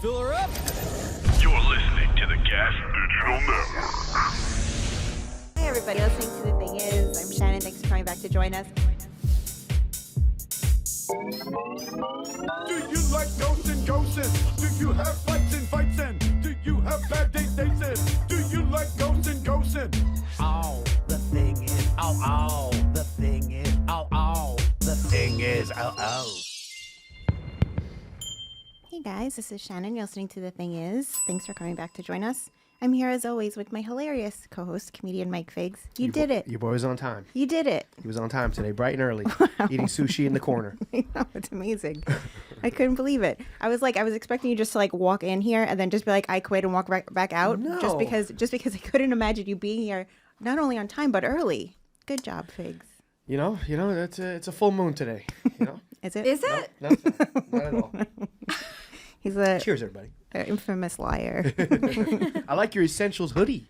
Fill her up. You're listening to the Gas Digital Network. Hi everybody, listening to The Thing Is. I'm Shannon, thanks for coming back to join us. Do you like ghosts and ghosts? Do you have fights and fights and do you have bad dates and do you like ghosts and ghosts? Oh, the thing is, oh, the thing is, oh, the thing is, oh. Hey guys, this is Shannon. You're listening to The Thing Is. Thanks for coming back to join us. I'm here as always with my hilarious co-host, comedian Mike Figs. You did it. Your boy was on time. You did it. He was on time today, bright and early, eating sushi in the corner. I know, it's amazing. I couldn't believe it. I was expecting you just to walk in here and then just be like, I quit and walk back out. No. Just because I couldn't imagine you being here not only on time but early. Good job, Figs. You know, it's a full moon today. You know, Is it? Is it? no, it's not at all. He's a Cheers, everybody. infamous liar. I like your Essentials hoodie.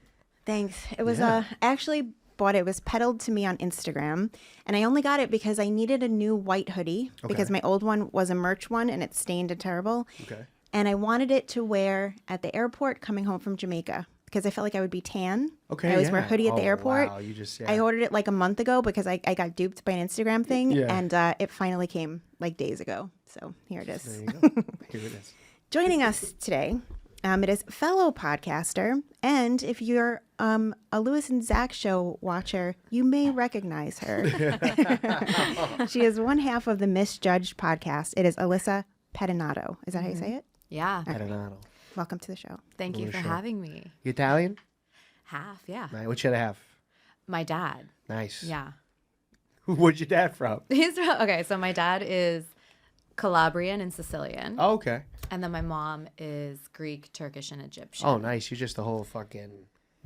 Thanks. It was Yeah. I actually bought it. It was peddled to me on Instagram, and I only got it because I needed a new white hoodie because my old one was a merch one and it's stained and terrible. Okay. And I wanted it to wear at the airport coming home from Jamaica because I felt like I would be tan. Okay. I always yeah. wear a hoodie at the airport. Wow, you just I ordered it a month ago because I got duped by an Instagram thing, Yeah. and it finally came days ago. So here it is. There you go. Here it is. Joining us today, it is fellow podcaster, and if you're a Lewis and Zach show watcher, you may recognize her. She is one half of the Missjudged podcast. It is Alyssa Pettinato. Is that how you say it? Yeah. Pettinato. Welcome to the show. Thank you for Sure. having me. You Italian? Half, yeah. Nice. What should I have? My dad. Nice. Yeah. Where's your dad from? Okay, so my dad is Calabrian and Sicilian. Oh, okay. And then my mom is Greek, Turkish, and Egyptian. Oh, nice. You're just the whole fucking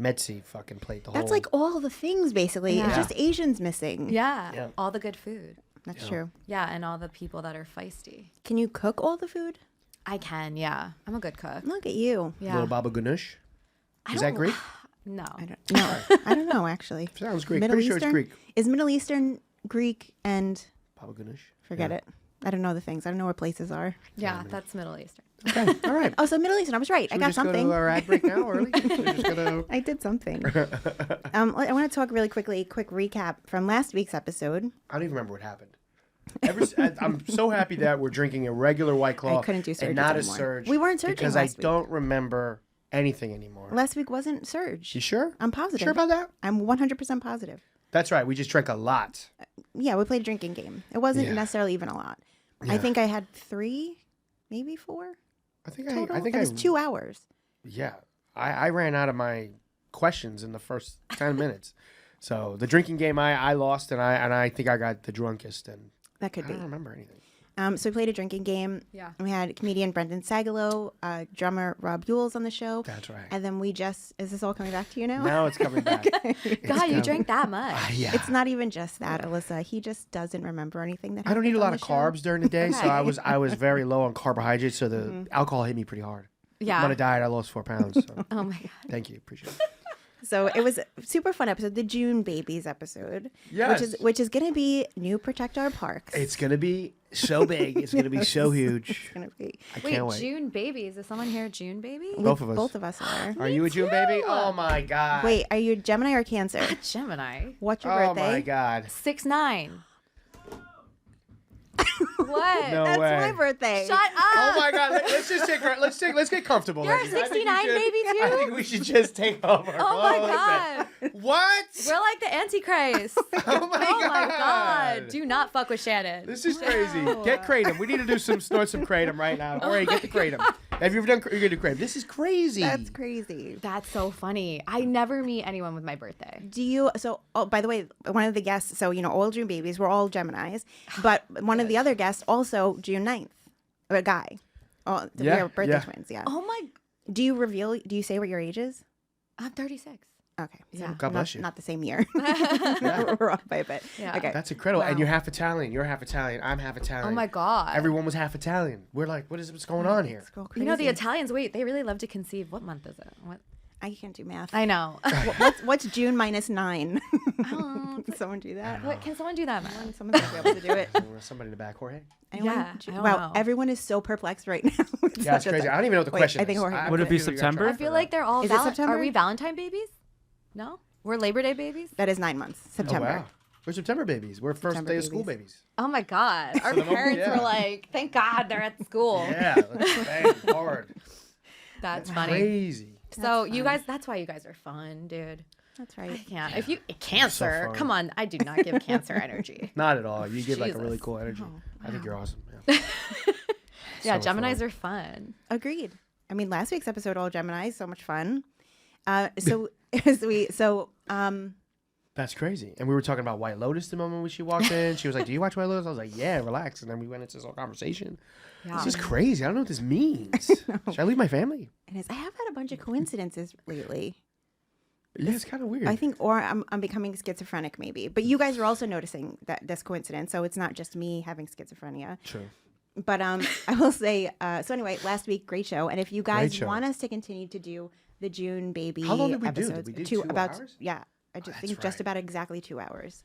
Metzi fucking plate. The That's whole. all the things, basically. Yeah. It's just Asians missing. Yeah. Yeah. All the good food. That's true. Yeah, and all the people that are feisty. Can you cook all the food? I can, yeah. I'm a good cook. Look at you. Yeah. Little Baba Ganoush. I Is that don't- Greek? No. I don't know. I don't know, actually. Sounds Greek. Middle Pretty Eastern? sure it's Greek. Is Middle Eastern Greek and Baba Ganoush. forget it. I don't know the things. I don't know where places are. Yeah, that's Middle Eastern. Okay. All right. Oh, so Middle Eastern. I was right. Should I we got just something. go to our ad break now early? We're just gonna... I did something. I want to talk really quickly, quick recap from last week's episode. I don't even remember what happened. I'm so happy that we're drinking a regular White Claw I couldn't do surges and not anymore. a surge. We weren't surging because last week. I don't remember anything anymore. Last week wasn't Surge. You sure? I'm positive. Sure about that? I'm 100% positive. That's right. We just drank a lot. Yeah, we played a drinking game. It wasn't Yeah. necessarily even a lot. I Yeah. think I had 3, maybe 4 I think total. I think it was 2 hours. Yeah, I ran out of my questions in the first 10 minutes. So the drinking game I lost and I think I got the drunkest and That could I be. don't remember anything. So we played a drinking game. Yeah. We had comedian Brendan Sagalow, drummer Rob Yules on the show. That's right. And then is this all coming back to you now? Now it's coming back. God, you drank that much. Yeah. It's not even just that, Alyssa. He just doesn't remember anything that I don't happened eat a on lot the of show. carbs during the day, so Okay. I was very low on carbohydrates, so the Mm-hmm. alcohol hit me pretty hard. Yeah. I'm on a diet. I lost 4 pounds. So Oh my God. thank you, appreciate it. So it was a super fun episode, the June Babies episode. Yes. Which is gonna be new Protect Our Parks. It's gonna be so big. It's gonna be so huge. It's gonna be. I Wait, can't wait. June babies. Is someone here June baby? Both of us. Both of us are. Are you a June baby? Oh my god. Wait, are you Gemini or Cancer? Gemini. What's your Oh birthday? my god. 6'9". What? No That's way. my birthday. Shut up. Oh my god. Let's just take let's get comfortable. You're a ladies. I think we 69 should- baby too? I think we should just take off our Oh my clothes. God. What? We're like the Antichrist. Oh my Oh god. my God. Do not fuck with Shannon. This is crazy. Get kratom. We need to do snort some kratom right now. All right, get the kratom. Have you ever done? You're gonna do kratom. This is crazy. That's crazy. That's so funny. I never meet anyone with my birthday. Do you? So, oh, by the way, one of the guests. So all June babies. We're all Geminis, but one of the other guests also June 9th. A guy. Oh, we Yeah, are birthday yeah. twins. Yeah. Oh my. Do you reveal? Do you say what your age is? I'm 36. Okay. So Yeah. God bless you. Not the same year. We're off by a bit. Yeah. Okay. That's incredible. And Wow. you're half Italian. You're half Italian. I'm half Italian. Oh my God. Everyone was half Italian. We're like, what's going on here? Let's go You know, the crazy. Italians, wait, they really love to conceive. What month is it? What? I can't do math. I know. What's June minus 9? Oh, Can someone do that? what, can someone do that, man? Someone's gonna be able to do it. Somebody in the back, Jorge. Anyone? Yeah, I don't Wow, know. everyone is so perplexed right now. It's Yeah, it's such a crazy. thing. I don't even know what the Wait, question I think is. Jorge- Would it be feel you're September? trying I feel like they're all. Is it September? Are we Valentine babies? No, we're Labor Day babies. That is 9 months. Oh, September. wow. We're September babies. We're first September day of school babies. Oh my God, our the moment, parents yeah. were like, "Thank God they're at school." Yeah, let's bang hard. That's funny. Crazy. So you guys, that's why you guys are fun, dude. That's I right. can't. If you cancer, fun. come on. I do not give cancer energy. Not at all. You give like a Jesus. really cool energy. Oh, I think you're awesome. Yeah. Yeah, So Geminis fun. are fun. Agreed. I mean, last week's episode, all Gemini, so much fun. So That's crazy. And we were talking about White Lotus the moment when she walked in. She was like, "Do you watch White Lotus?" I was like, "Yeah, relax." And then we went into this whole conversation. Yeah. This is crazy. I don't know what this means. Should I leave my family? I have had a bunch of coincidences lately. Yeah, it's kind of weird. I think, or I'm becoming schizophrenic maybe. But you guys are also noticing that this coincidence, so it's not just me having schizophrenia. True. But I will say, so anyway, last week, great show. And if you guys show. want us to continue to do the June baby How long did we do? episodes, Did we do 2 hours? Yeah, I just think that's just right. about exactly 2 hours.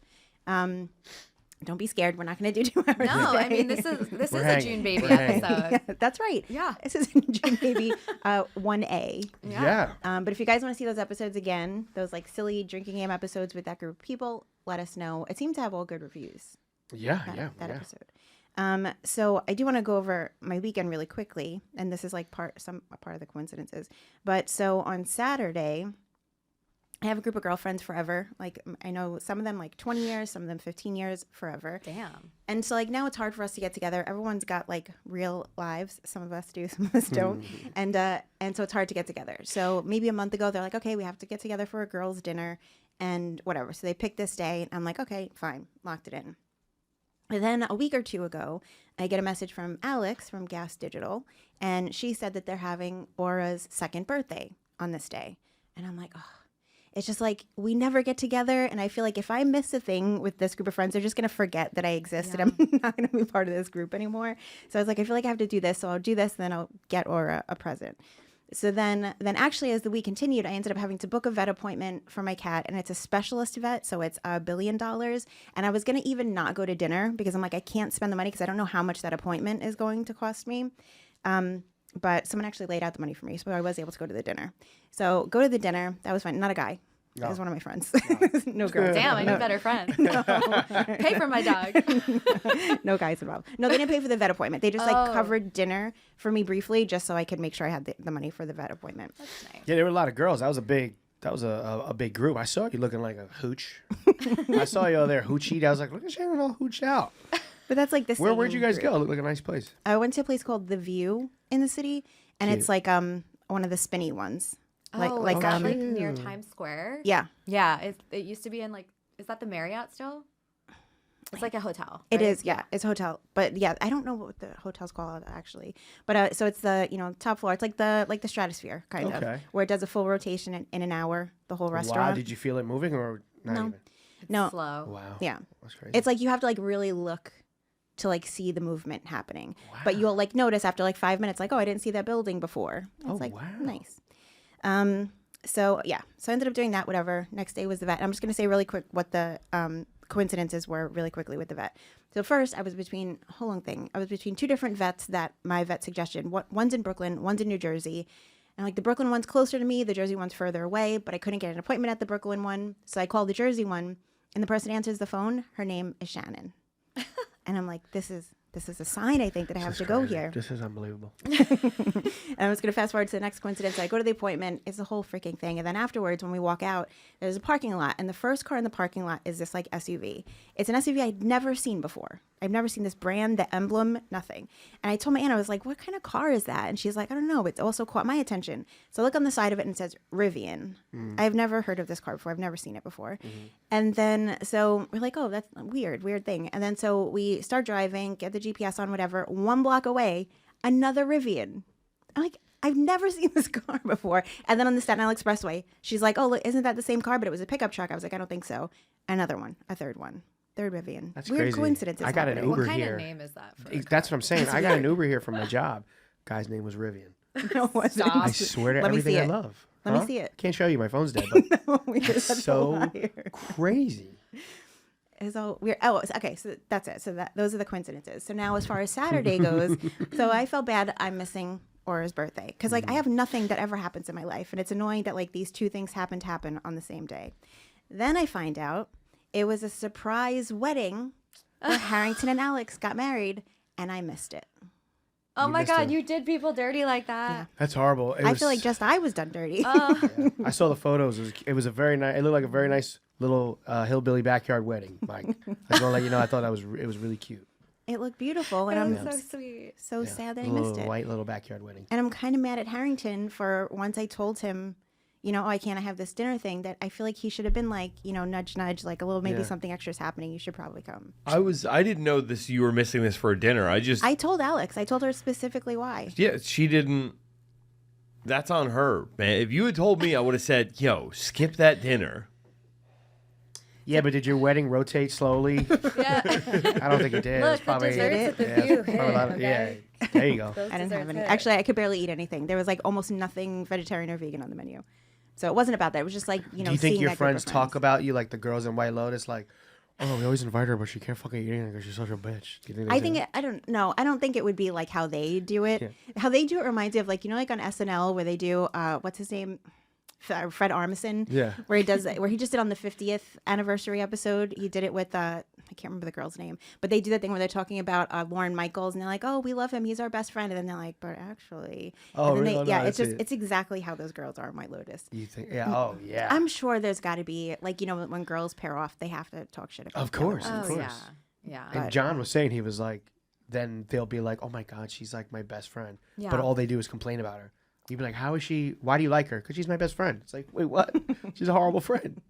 Don't be scared. We're not going to do 2 hours. No, I today. mean this is We're a hanging. June baby We're hanging. episode. Yeah, that's right. Yeah. This is June baby 1A. Yeah. But if you guys want to see those episodes again, those like silly drinking game episodes with that group of people, let us know. It seemed to have all good reviews. Yeah. That episode. So I do want to go over my weekend really quickly, and this is like part of the coincidences. But so on Saturday, I have a group of girlfriends forever. Like I know some of them like 20 years, some of them 15 years, forever. Damn. And so like now it's hard for us to get together. Everyone's got like real lives. Some of us do, some of us don't. And so it's hard to get together. So maybe a month ago they're like, okay, we have to get together for a girls' dinner and whatever. So they picked this day. And I'm like, okay, fine, locked it in. And then a week or two ago, I get a message from Alex from Gas Digital, and she said that they're having Aura's second birthday on this day. And I'm like, oh, it's just like we never get together. And I feel like if I miss a thing with this group of friends, they're just going to forget that I exist and I'm not going to be part of this group anymore. So I was like, I feel like I have to do this. So I'll do this, then I'll get Aura a present. So then actually, as the week continued, I ended up having to book a vet appointment for my cat, and it's a specialist vet, so it's $1 billion. And I was going to even not go to dinner because I'm like, I can't spend the money because I don't know how much that appointment is going to cost me. But someone actually laid out the money for me, so I was able to go to the dinner. So go to the dinner. That was fine. Not a guy. That was one of my friends. No girls. Damn, I need better friends. Pay for my dog. No guys involved. No, they didn't pay for the vet appointment. They just like covered dinner for me briefly just so I could make sure I had the money for the vet appointment. That's nice. Yeah, there were a lot of girls. That was a big group. I saw you looking like a hooch. I saw you over there hoochied. I was like, look at Shannon all hooched out. But that's like the same Where'd you guys group. go? It looked like a nice place. I went to a place called The View in the city, and Cute. it's like one of the spinny ones. Like Is that like near Times Square? yeah, Yeah. It used to be in like, is that the Marriott still? It's like a hotel. it right? is. Yeah, it's a hotel. But yeah, I don't know what the hotel's called actually. But so it's the top floor. It's like the Stratosphere kind of, Okay. where it does a full rotation in an hour. The whole Wow, restaurant. did you feel it moving or not No. even? It's No. slow. Wow. Yeah, That's crazy. it's like you have to like really look to like see the movement happening. But you'll like notice after like 5 minutes, like, oh, I didn't see that building before. It's Oh, like wow. nice. So yeah, so I ended up doing that. Whatever. Next day was the vet. I'm just gonna say really quick what the coincidences were really quickly with the vet. So first, I was between two different vets that my vet suggested. One's in Brooklyn, one's in New Jersey. And like the Brooklyn one's closer to me, the Jersey one's further away, but I couldn't get an appointment at the Brooklyn one. So I called the Jersey one, and the person answers the phone. Her name is Shannon. And I'm like, this is a sign, I think, that I have to go here. This is unbelievable. And I was going to fast forward to the next coincidence. I go to the appointment. It's a whole freaking thing. And then afterwards, when we walk out, there's a parking lot. And the first car in the parking lot is this like SUV. It's an SUV I'd never seen before. I've never seen this brand, the emblem, nothing. And I told my aunt, I was like, what kind of car is that? And she's like, I don't know. It's also caught my attention. So I look on the side of it and it says Rivian. I've never heard of this car before. I've never seen it before. And then, so we're like, oh, that's a weird thing. And then so we start driving, get the GPS on, whatever. 1 block away, another Rivian. I'm like, I've never seen this car before. And then on the Staten Island Expressway, she's like, oh, look, isn't that the same car? But it was a pickup truck. I was like, I don't think so. Another one, a third Rivian. That's Weird crazy. coincidences. I got an happening. Uber What kind here. of name is that for? That's what I'm saying. I got an Uber here from my job. Guy's name was Rivian. No, it wasn't. Stop. I swear to Let me everything see I it. love. Let me see it. Can't show you. My phone's dead. But You're it's such a so liar. crazy. It's all weird. Oh, okay. So that's it. So those are the coincidences. So now, as far as Saturday goes, so I felt bad I'm missing Aura's birthday because like I have nothing that ever happens in my life, and it's annoying that like these two things happen on the same day. Then I find out it was a surprise wedding where Harrington and Alex got married, and I missed it. Oh my missed God, it. you did people dirty like that. That's horrible. I feel like just I was done dirty. I saw the photos. It was a very nice. It looked like a very nice little hillbilly backyard wedding, Mike. I just want to let you know. I thought it was really cute. It looked beautiful, and That I'm was so sweet. so sad that I Little missed it. white little backyard wedding. And I'm kind of mad at Harrington for once I told him, oh, I can't have this dinner thing, that I feel like he should have been like, nudge, nudge, like a little, maybe something extra is happening. You should probably come. I didn't know this. You were missing this for dinner. I told Alex. I told her specifically why. Yeah, she didn't. That's on her, man. If you had told me, I would have said, yo, skip that dinner. Yeah, but did your wedding rotate slowly? Yeah. I don't think it did. Look, It's probably, the desserts at the yeah, view. it's probably a lot of- Okay. yeah, there you go. Those I didn't have desserts any. hit. Actually, I could barely eat anything. There was like almost nothing vegetarian or vegan on the menu. So it wasn't about that. It was just like, Do you think seeing your that group of friends talk about you like the girls in White Lotus? Like, oh, we always invite her, but she can't fucking eat anything because she's such a bitch. Do you think they I say think that? I don't know. I don't think it would be like how they do it. Yeah. How they do it reminds me of like like on SNL where they do what's his name, Fred Armisen. Yeah. Where he does where he just did on the 50th anniversary episode. He did it with I can't remember the girl's name, but they do that thing where they're talking about Lauren Michaels and they're like, oh, we love him, he's our best friend, and then they're like, but actually, Oh, and then really? Oh, no, it's that's just it's exactly how those girls are in White Lotus. You think? Yeah. Oh, yeah. I'm sure there's got to be like when girls pair off, they have to talk shit about. Of the other course, ones. of Oh, course. yeah. And John was saying, he was like, then they'll be like, oh my God, she's like my best friend. Yeah. But all they do is complain about her. You'd be like, how is she? Why do you like her? Because she's my best friend. It's like, wait, what? She's a horrible friend.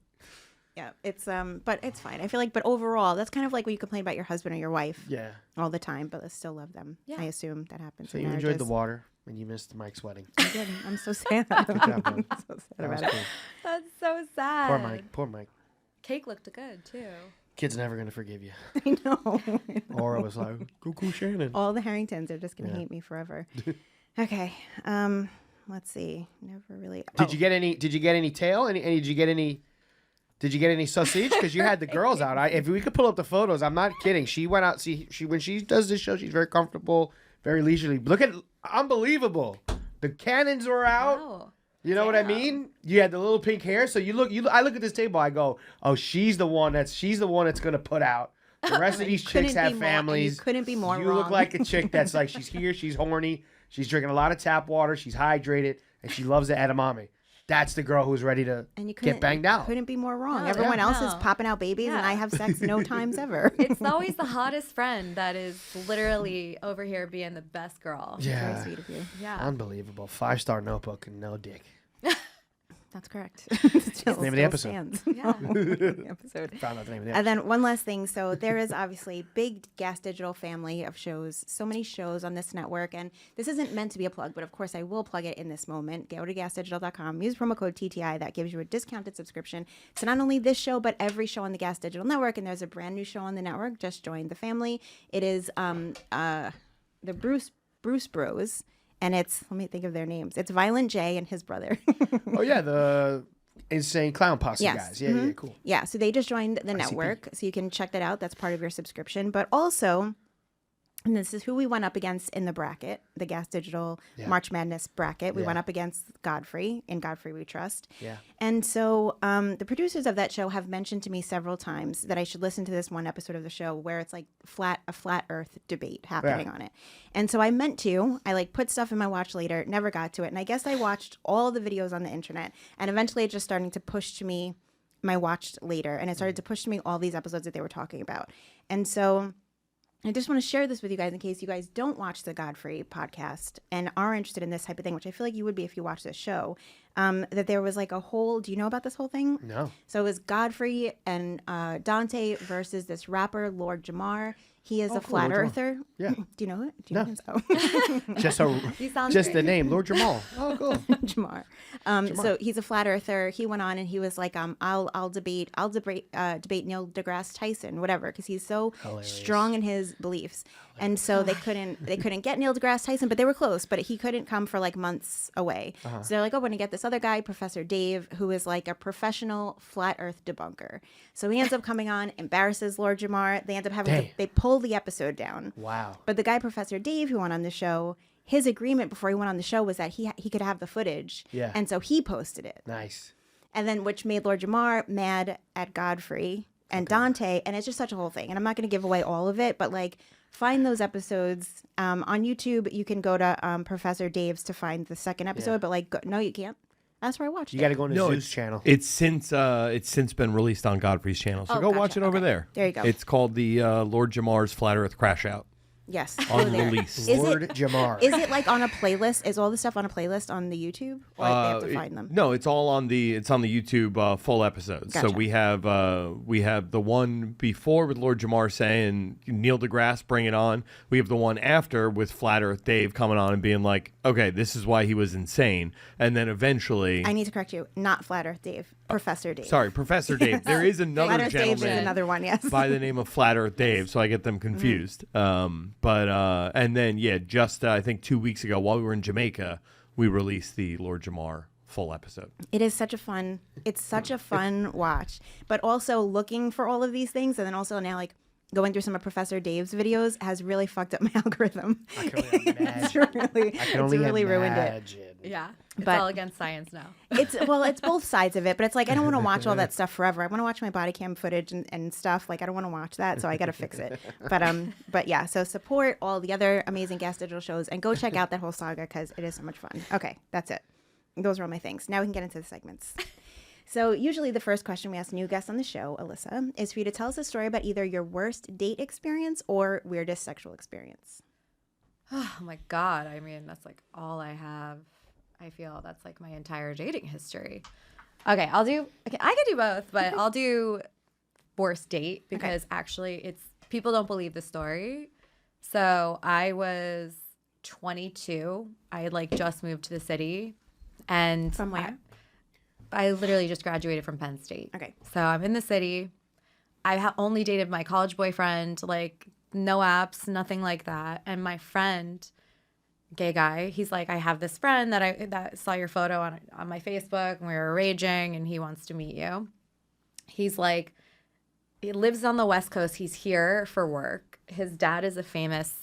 Yeah, it's but it's fine. I feel like, but overall, that's kind of like when you complain about your husband or your wife Yeah. all the time, but I still love them. Yeah. I assume that happens. So in you enjoyed the marriages. water and you missed Mike's wedding. I did. I'm so sad. job, I'm bud. so sad That was about it. cool. That's so sad. Poor Mike. Poor Mike. Cake looked good too. Kid's never going to forgive you. I know. Aura was like, go Shannon. All the Harringtons are just gonna Yeah. hate me forever. Okay. Let's see. Never really. Did you get any tail? Did you get any sausage? Because you had the girls out. If we could pull up the photos, I'm not kidding. She went out. See, when she does this show, she's very comfortable, very leisurely. Look at, unbelievable. The cannons were out. Wow. You know what I mean? You had the little pink hair. So I look at this table. I go, oh, she's the one that's gonna put out. The rest of these chicks couldn't have be more- and you families. couldn't be more You look wrong. like a chick that's like, she's here, she's horny, she's drinking a lot of tap water, she's hydrated, and she loves the edamame. That's the girl who's ready to And you get banged out. Couldn't be more wrong. No, Everyone else is no. popping out babies, and Yeah. I have sex no times ever. It's always the hottest friend that is literally over here being the best girl. Very Yeah. sweet of you. Yeah. Unbelievable. 5-star notebook and no dick. That's correct. Name of the episode. Yeah. episode. Found out the name of the And then one last thing. So there is obviously big Gas Digital family of shows, so many shows on this network. And this isn't meant to be a plug, but of course I will plug it in this moment. Go to gasdigital.com, use promo code TTI. That gives you a discounted subscription to not only this show, but every show on the Gas Digital network. And there's a brand new show on the network. Just joined the family. It is the Bruce Bros. And it's, let me think of their names. It's Violent J and his brother. Oh, yeah, the Insane Clown Posse Yes. guys. Yeah, cool. Yeah, so they just joined the network, so you can check that out. That's part of your subscription. But also, and this is who we went up against in the bracket, the Gas Digital March Madness bracket. We Yeah. went up against Godfrey. In Godfrey We Trust. Yeah. And so the producers of that show have mentioned to me several times that I should listen to this one episode of the show where it's like a flat Earth debate happening on it. And so I meant to. I like put stuff in my watch later, never got to it. And I guess I watched all the videos on the internet, and eventually it's just starting to push to me my watched later, and it started to push to me all these episodes that they were talking about. And so I just want to share this with you guys in case you guys don't watch the Godfrey podcast and are interested in this type of thing, which I feel like you would be if you watch this show, that there was like a whole, do you know about this whole thing? No. So it was Godfrey and Dante versus this rapper, Lord Jamar. He is a cool, flat Lord Jamar. earther. Yeah. Do you know it? Do you No. know him? Just the name, Lord Jamal. Oh, cool. Jamar. So he's a flat earther. He went on and he was like, I'll debate Neil deGrasse Tyson, whatever, because he's so strong in his beliefs. And so they couldn't get Neil deGrasse Tyson, but they were close. But he couldn't come for like months away. So they're like, oh, we're gonna get this other guy, Professor Dave, who is like a professional flat Earth debunker. So he ends up coming on, embarrasses Lord Jamar. They end up having they pull the episode down. Wow. But the guy, Professor Dave, who went on the show, his agreement before he went on the show was that he could have the footage. Yeah. And so he posted it. Nice. And then which made Lord Jamar mad at Godfrey and Dante, and it's just such a whole thing. And I'm not going to give away all of it, but like find those episodes on YouTube. You can go to Professor Dave's to find the second episode, but like no, you can't. That's where I watched it. You got to go on Zeus channel. It's since been released on Godfrey's channel, so go watch it over there. There you go. It's called the Lord Jamar's Flat Earth Crash Out. Yes. On go there. release. Lord Jamar. Is it like on a playlist? Is all the stuff on a playlist on the YouTube? Or they have to find them? No, it's all on the YouTube full episodes. Gotcha. So we have the one before with Lord Jamar saying Neil deGrasse, bring it on. We have the one after with Flat Earth Dave coming on and being like, okay, this is why he was insane. And then eventually, I need to correct you. Not Flat Earth Dave. Professor Dave. Sorry, Professor Dave. There is another Flat Earth Dave is gentleman another one, yes. by the name of Flat Earth Dave, so I get them confused. And then just I think 2 weeks ago while we were in Jamaica, we released the Lord Jamar full episode. It is such a fun watch. But also looking for all of these things, and then also now like going through some of Professor Dave's videos has really fucked up my algorithm. I can only imagine. It's really ruined it. Yeah. It's But- all against science now. It's both sides of it, but it's like I don't want to watch all that stuff forever. I want to watch my body cam footage and stuff. Like I don't want to watch that, so I got to fix it. But yeah, so support all the other amazing Gas Digital shows and go check out that whole saga because it is so much fun. Okay, that's it. Those are all my things. Now we can get into the segments. So usually the first question we ask new guests on the show, Alyssa, is for you to tell us a story about either your worst date experience or weirdest sexual experience. Oh my God. I mean, that's like all I have. I feel that's like my entire dating history. Okay, I could do both, but I'll do worst date because actually people don't believe the story. So I was 22. I had like just moved to the city. And From where? I literally just graduated from Penn State. Okay. So I'm in the city. I only dated my college boyfriend, like no apps, nothing like that. And my friend, gay guy, he's like, I have this friend that saw your photo on my Facebook and we were raging and he wants to meet you. He's like, he lives on the West Coast. He's here for work. His dad is a famous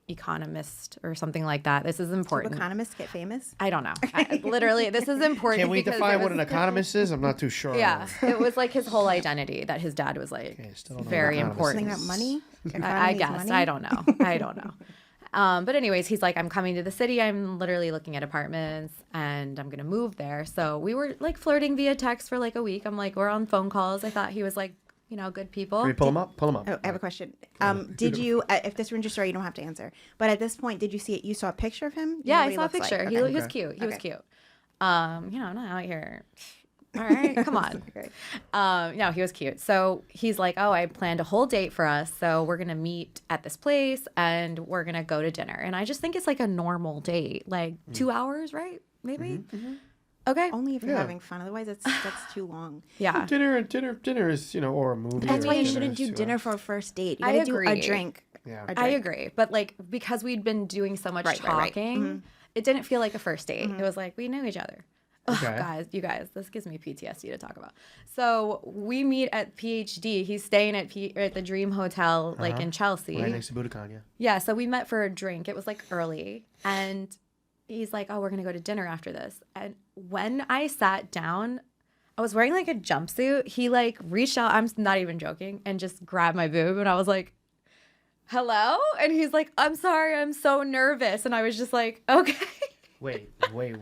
economist or something like that. This is Do important. economists get famous? I don't know. Literally, this is important. Can we because define it what was- an economist is? I'm not too sure. Yeah, it was like his whole identity that his dad was like still don't know very what economist important. Something about money? I Economy is guess. money? I don't know. I don't know. But anyways, he's like, I'm coming to the city. I'm literally looking at apartments and I'm going to move there. So we were like flirting via text for like a week. I'm like, we're on phone calls. I thought he was like, good people. Can we pull him up? Pull him up. Oh, I have a question. Did you, if this were in your story, you don't have to answer. But at this point, did you see it? You saw a picture of him? You Yeah, know I what he saw a looks like? picture. Okay. He was cute. He was Okay. cute. I'm not out here. All right, come on. Okay. No, he was cute. So he's like, oh, I planned a whole date for us. So we're going to meet at this place and we're going to go to dinner. And I just think it's like a normal date, like 2 hours, right? Maybe? Okay. Only if you're Yeah. having fun. Otherwise, that's too long. Yeah. Dinner is, or a movie. That's or why you dinner shouldn't is do 2 dinner hours. for a first date. You I gotta do a agree. drink. Yeah. A I drink. agree. But like, because we'd been doing so much Right, right. talking, it didn't feel like a first date. It was like, we knew each other. Ugh, Okay. you guys, this gives me PTSD to talk about. So we meet at PhD. He's staying at the Dream Hotel, like in Chelsea. Right next to Budokan, yeah. Yeah, so we met for a drink. It was like early. And he's like, oh, we're going to go to dinner after this. And when I sat down, I was wearing like a jumpsuit. He like reached out, I'm not even joking, and just grabbed my boob. And I was like, hello? And he's like, I'm sorry, I'm so nervous. And I was just like, okay. Wait,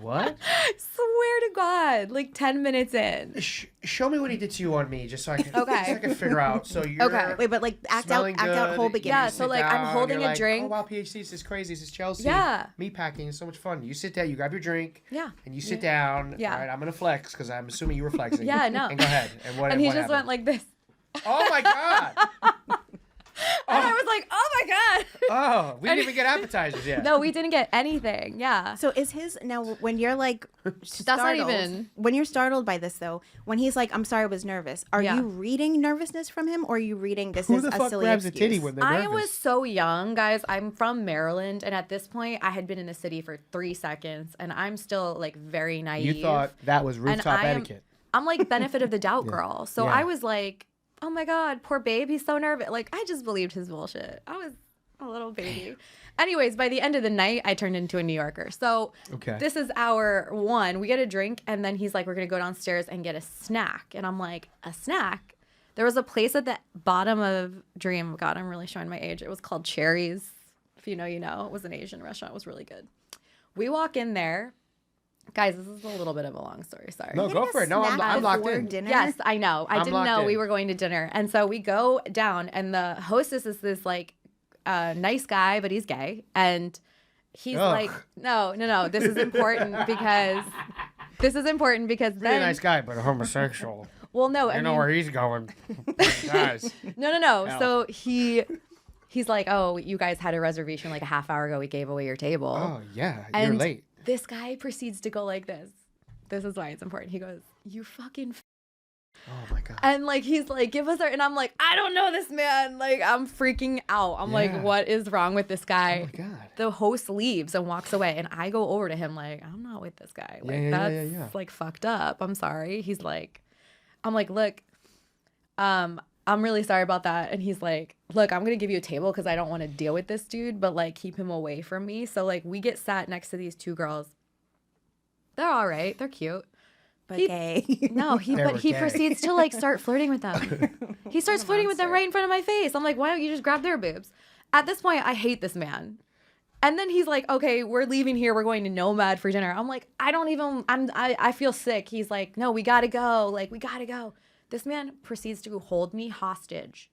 what? Swear to God, like 10 minutes in. Show me what he did to you on me, just so I can, Okay. just so I can figure out. So you're Okay. Wait, but like act out smelling whole good, beginning. Yeah, you so, sit like, I'm down, holding you're a like, drink. Oh wow, PhD, this is crazy. This is Chelsea. Yeah. Meatpacking is so much fun. You sit down, you grab your drink. Yeah. And you sit down. Yeah. All right, I'm gonna flex because I'm assuming you were flexing. Yeah, no. And go ahead. And what? And he what just went happened? like this. Oh my God. And I was like, oh my God. Oh, we didn't even get appetizers yet. No, we didn't get anything. Yeah. So is his now when you're like not even- when you're startled by this though, when he's like, I'm sorry I was nervous, are Yeah. you reading nervousness from him or are you reading this Who is the a fuck silly grabs a excuse? titty when they're I nervous? was so young, guys. I'm from Maryland, and at this point, I had been in the city for 3 seconds, and I'm still like very naive. You thought that was And rooftop I am- etiquette. I'm like benefit of the doubt girl. So Yeah. I was like, oh my God, poor babe, he's so nervous. Like I just believed his bullshit. I was a little baby. Anyways, by the end of the night, I turned into a New Yorker. So Okay. this is our one. We get a drink, and then he's like, we're gonna go downstairs and get a snack. And I'm like, a snack? There was a place at the bottom of Dream. God, I'm really showing my age. It was called Cherries. If you know, you know. It was an Asian restaurant. It was really good. We walk in there. Guys, this is a little bit of a long story. Sorry. No, go for it. No, I'm locked in. Dinner? Yes, I know. I I'm didn't locked know in. we were going to dinner. And so we go down, and the hostess is this like nice guy, but he's gay. And he's Ugh. like, no. This is important because Really then, nice guy, but a homosexual. well, no, I I know mean, where he's going. Guys. no. So he's like, oh, you guys had a reservation like a half hour ago. We gave away your table. Oh, yeah. You're And late. this guy proceeds to go like this. This is why it's important. He goes, you fucking Oh, my God. and like he's like, give us our, and I'm like, I don't know this man. Like I'm freaking out. I'm Yeah. like, what is wrong with this guy? Oh, my God. The host leaves and walks away, and I go over to him like, I'm not with this guy. Like Yeah, that's like fucked up. I'm sorry. He's like, I'm like, look, I'm really sorry about that. And he's like, look, I'm gonna give you a table because I don't want to deal with this dude, but like keep him away from me. So like we get sat next to these two girls. They're all right. They're cute. But He- gay. No, They were he gay. proceeds to like start flirting with them. He starts flirting with them right in front of my face. I'm like, why don't you just grab their boobs? At this point, I hate this man. And then he's like, okay, we're leaving here. We're going to Nomad for dinner. I'm like, I feel sick. He's like, no, we gotta go. Like, we gotta go. This man proceeds to hold me hostage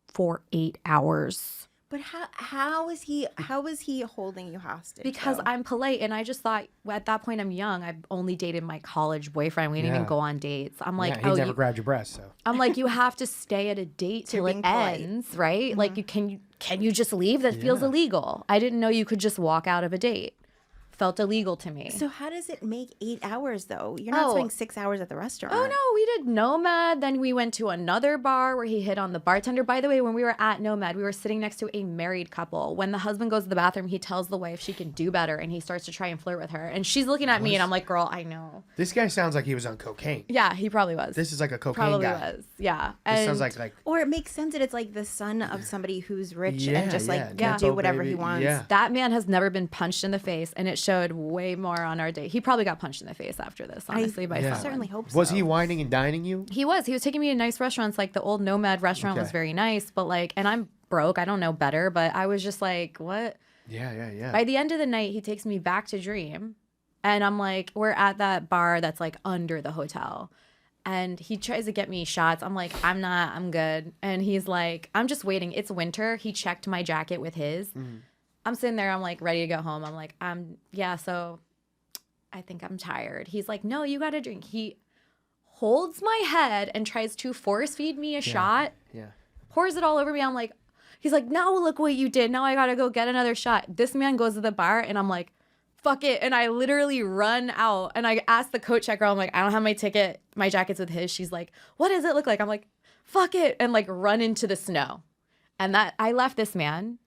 for 8 hours. But how is he holding you hostage? Because though? I'm polite, and I just thought, well, at that point I'm young. I've only dated my college boyfriend. We didn't even Yeah. go on dates. I'm like, Yeah, he oh, never grabbed your breast, so. I'm like, you have to stay at a date till it being polite. ends, right? Like, can you just leave? That feels illegal. I didn't know you could just walk out of a date. Felt illegal to me. So how does it make 8 hours though? You're not Oh. spending 6 hours at the restaurant. Oh no, we did Nomad. Then we went to another bar where he hit on the bartender. By the way, when we were at Nomad, we were sitting next to a married couple. When the husband goes to the bathroom, he tells the wife she can do better, and he starts to try and flirt with her. And she's looking at me, and I'm like, girl, I know. This guy sounds like he was on cocaine. Yeah, he probably was. This is like a cocaine probably guy. was. Yeah. This And sounds like Or it makes sense that it's like the son of somebody who's rich Yeah, and just like yeah, can Nepo do whatever he baby, wants. yeah. that man has never been punched in the face, and it showed way more on our date. He probably got punched in the face after this, honestly, by Yeah. I someone. certainly hope so. Was he whining and dining you? He was taking me to nice restaurants. Like the old Nomad restaurant was Okay. very nice, but like, and I'm broke. I don't know better, but I was just like, what? Yeah. By the end of the night, he takes me back to Dream, and I'm like, we're at that bar that's like under the hotel. And he tries to get me shots. I'm like, I'm good. And he's like, I'm just waiting. It's winter. He checked my jacket with his. I'm sitting there, I'm like ready to go home. I'm like, so I think I'm tired. He's like, no, you got to drink. He holds my head and tries to force feed me a shot, Yeah. pours it all over me. I'm like, he's like, now look what you did. Now I got to go get another shot. This man goes to the bar, and I'm like, fuck it. And I literally run out, and I asked the coat checker, I'm like, I don't have my ticket. My jacket's with his. She's like, what does it look like? I'm like, fuck it. And like run into the snow. And that I left this man.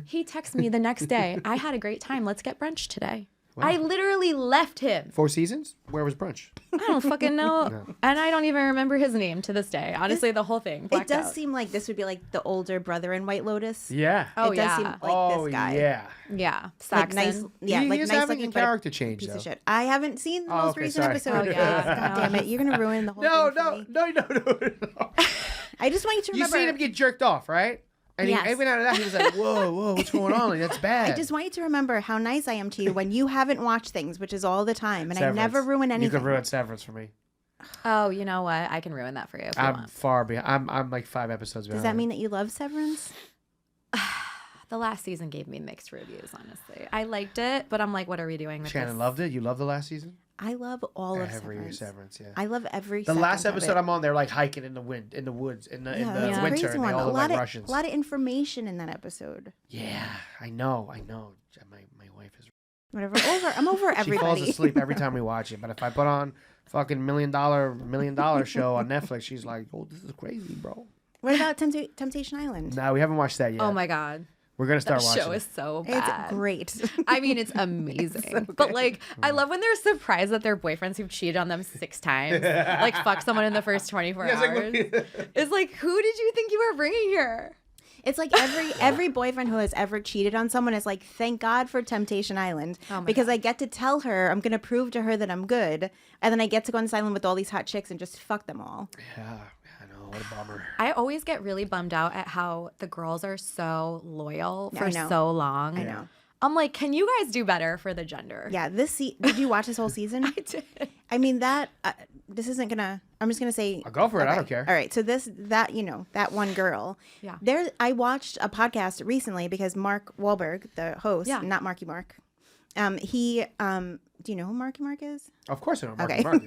He texts me the next day. I had a great time. Let's get brunch today. I literally left him. Four Seasons? Where was brunch? I don't fucking know. And I don't even remember his name to this day. Honestly, the whole thing. It blacked does out. seem like this would be like the older brother in White Lotus. Yeah. Oh, it does seem yeah. like this guy. yeah. Yeah. Like Saxon. nice, yeah, He like is nice having looking a but character change, piece though. of shit. I haven't seen the Oh, most okay, recent sorry. episode. Oh, yeah. God damn it, you're gonna ruin the whole No, thing for me. no. I just want you to You remember. seen him get jerked off, right? And Yes. he, even out of that, he was like, whoa, what's going on? Like, that's bad. I just want you to remember how nice I am to you when you haven't watched things, which is all the time, and Severance. I never ruin anything. You could ruin Severance for me. Oh, you know what? I can ruin that for you if you I'm want. far behind. I'm like 5 episodes behind. Does that mean that you love Severance? The last season gave me mixed reviews, honestly. I liked it, but I'm like, what are we doing with Shannon this? loved it? You loved the last season? I love all of Every Severance. yeah. I love every. The last second of episode it. I'm on, they're like hiking in the woods, in the woods, in the It's a winter, crazy and they one. all A look lot like of Russians. a lot of information in that episode. Yeah, I know. My wife is. Whatever. I'm over She everybody. falls asleep every time we watch it. But if I put on fucking million dollar show on Netflix, she's like, "Oh, this is crazy, bro." What about Temptation Island? No, we haven't watched that yet. Oh my god. We're gonna start That watching. show it. is so bad. It's great. I mean, it's amazing. But like, I love when they're surprised that their boyfriends who've cheated on them 6 times, like fuck someone in the first 24 Yeah, hours. It's like, who did you think you were bringing here? It's like every boyfriend who has ever cheated on someone is like, thank God for Temptation Island, Oh my because God. I get to tell her, I'm going to prove to her that I'm good, and then I get to go on this island with all these hot chicks and just fuck them all. Yeah, I know. What a bummer. I always get really bummed out at how the girls are so loyal I for know. so long. I know. I'm like, can you guys do better for the gender? Yeah, did you watch this whole season? I did. I mean that this isn't gonna. I'm just gonna say. I'll go for it. I don't care. All right. So that one girl. Yeah. I watched a podcast recently because Mark Wahlberg, the host, Yeah. not Marky Mark. He. Do you know who Marky Mark is? Of course I know Mark. Okay. Mark.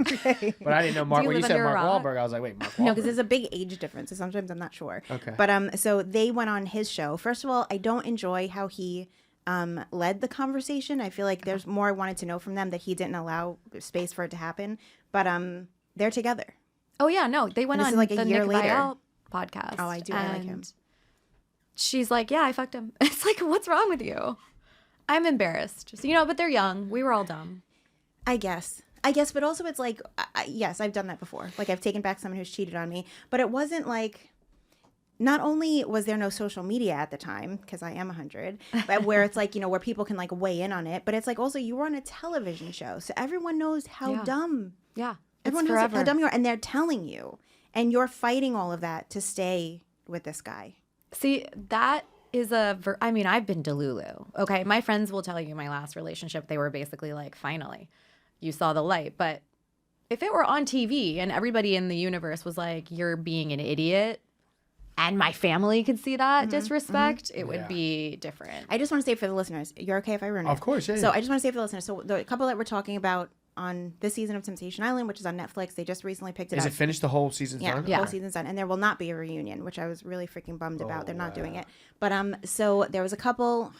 But I didn't know Mark. you When you live said under a Mark rock? Wahlberg, I was like, wait, Mark Wahlberg. No, because there's a big age difference. So sometimes I'm not sure. Okay. But so they went on his show. First of all, I don't enjoy how he led the conversation. I feel like there's more I wanted to know from them that he didn't allow space for it to happen. But they're together. Oh yeah, no, they went And this on is like a the year Nick later. Viall podcast. Oh, I do. I like him. and She's like, yeah, I fucked him. It's like, what's wrong with you? I'm embarrassed. So, but they're young. We were all dumb. I guess, but also it's like, yes, I've done that before. Like I've taken back someone who's cheated on me, but it wasn't like, not only was there no social media at the time, because I am 100, but where it's like, where people can like weigh in on it, but it's like also you were on a television show. So everyone knows how Yeah. dumb, Yeah. everyone it's knows forever. how dumb you are. And they're telling you, and you're fighting all of that to stay with this guy. See, that is I mean, I've been Delulu. Okay. My friends will tell you my last relationship, they were basically like, finally, you saw the light. But if it were on TV and everybody in the universe was like, you're being an idiot, and my family could see that disrespect, it would be different. I just want to say for the listeners, you're okay if I ruin it? Of course, yeah. So I just want to say for the listeners, so the couple that we're talking about on this season of Temptation Island, which is on Netflix, they just recently picked it Is up. it finished? The whole season's Yeah, done? the whole season's done, and there will not be a reunion, which I was really freaking bummed about. They're not doing it. But so there was a couple.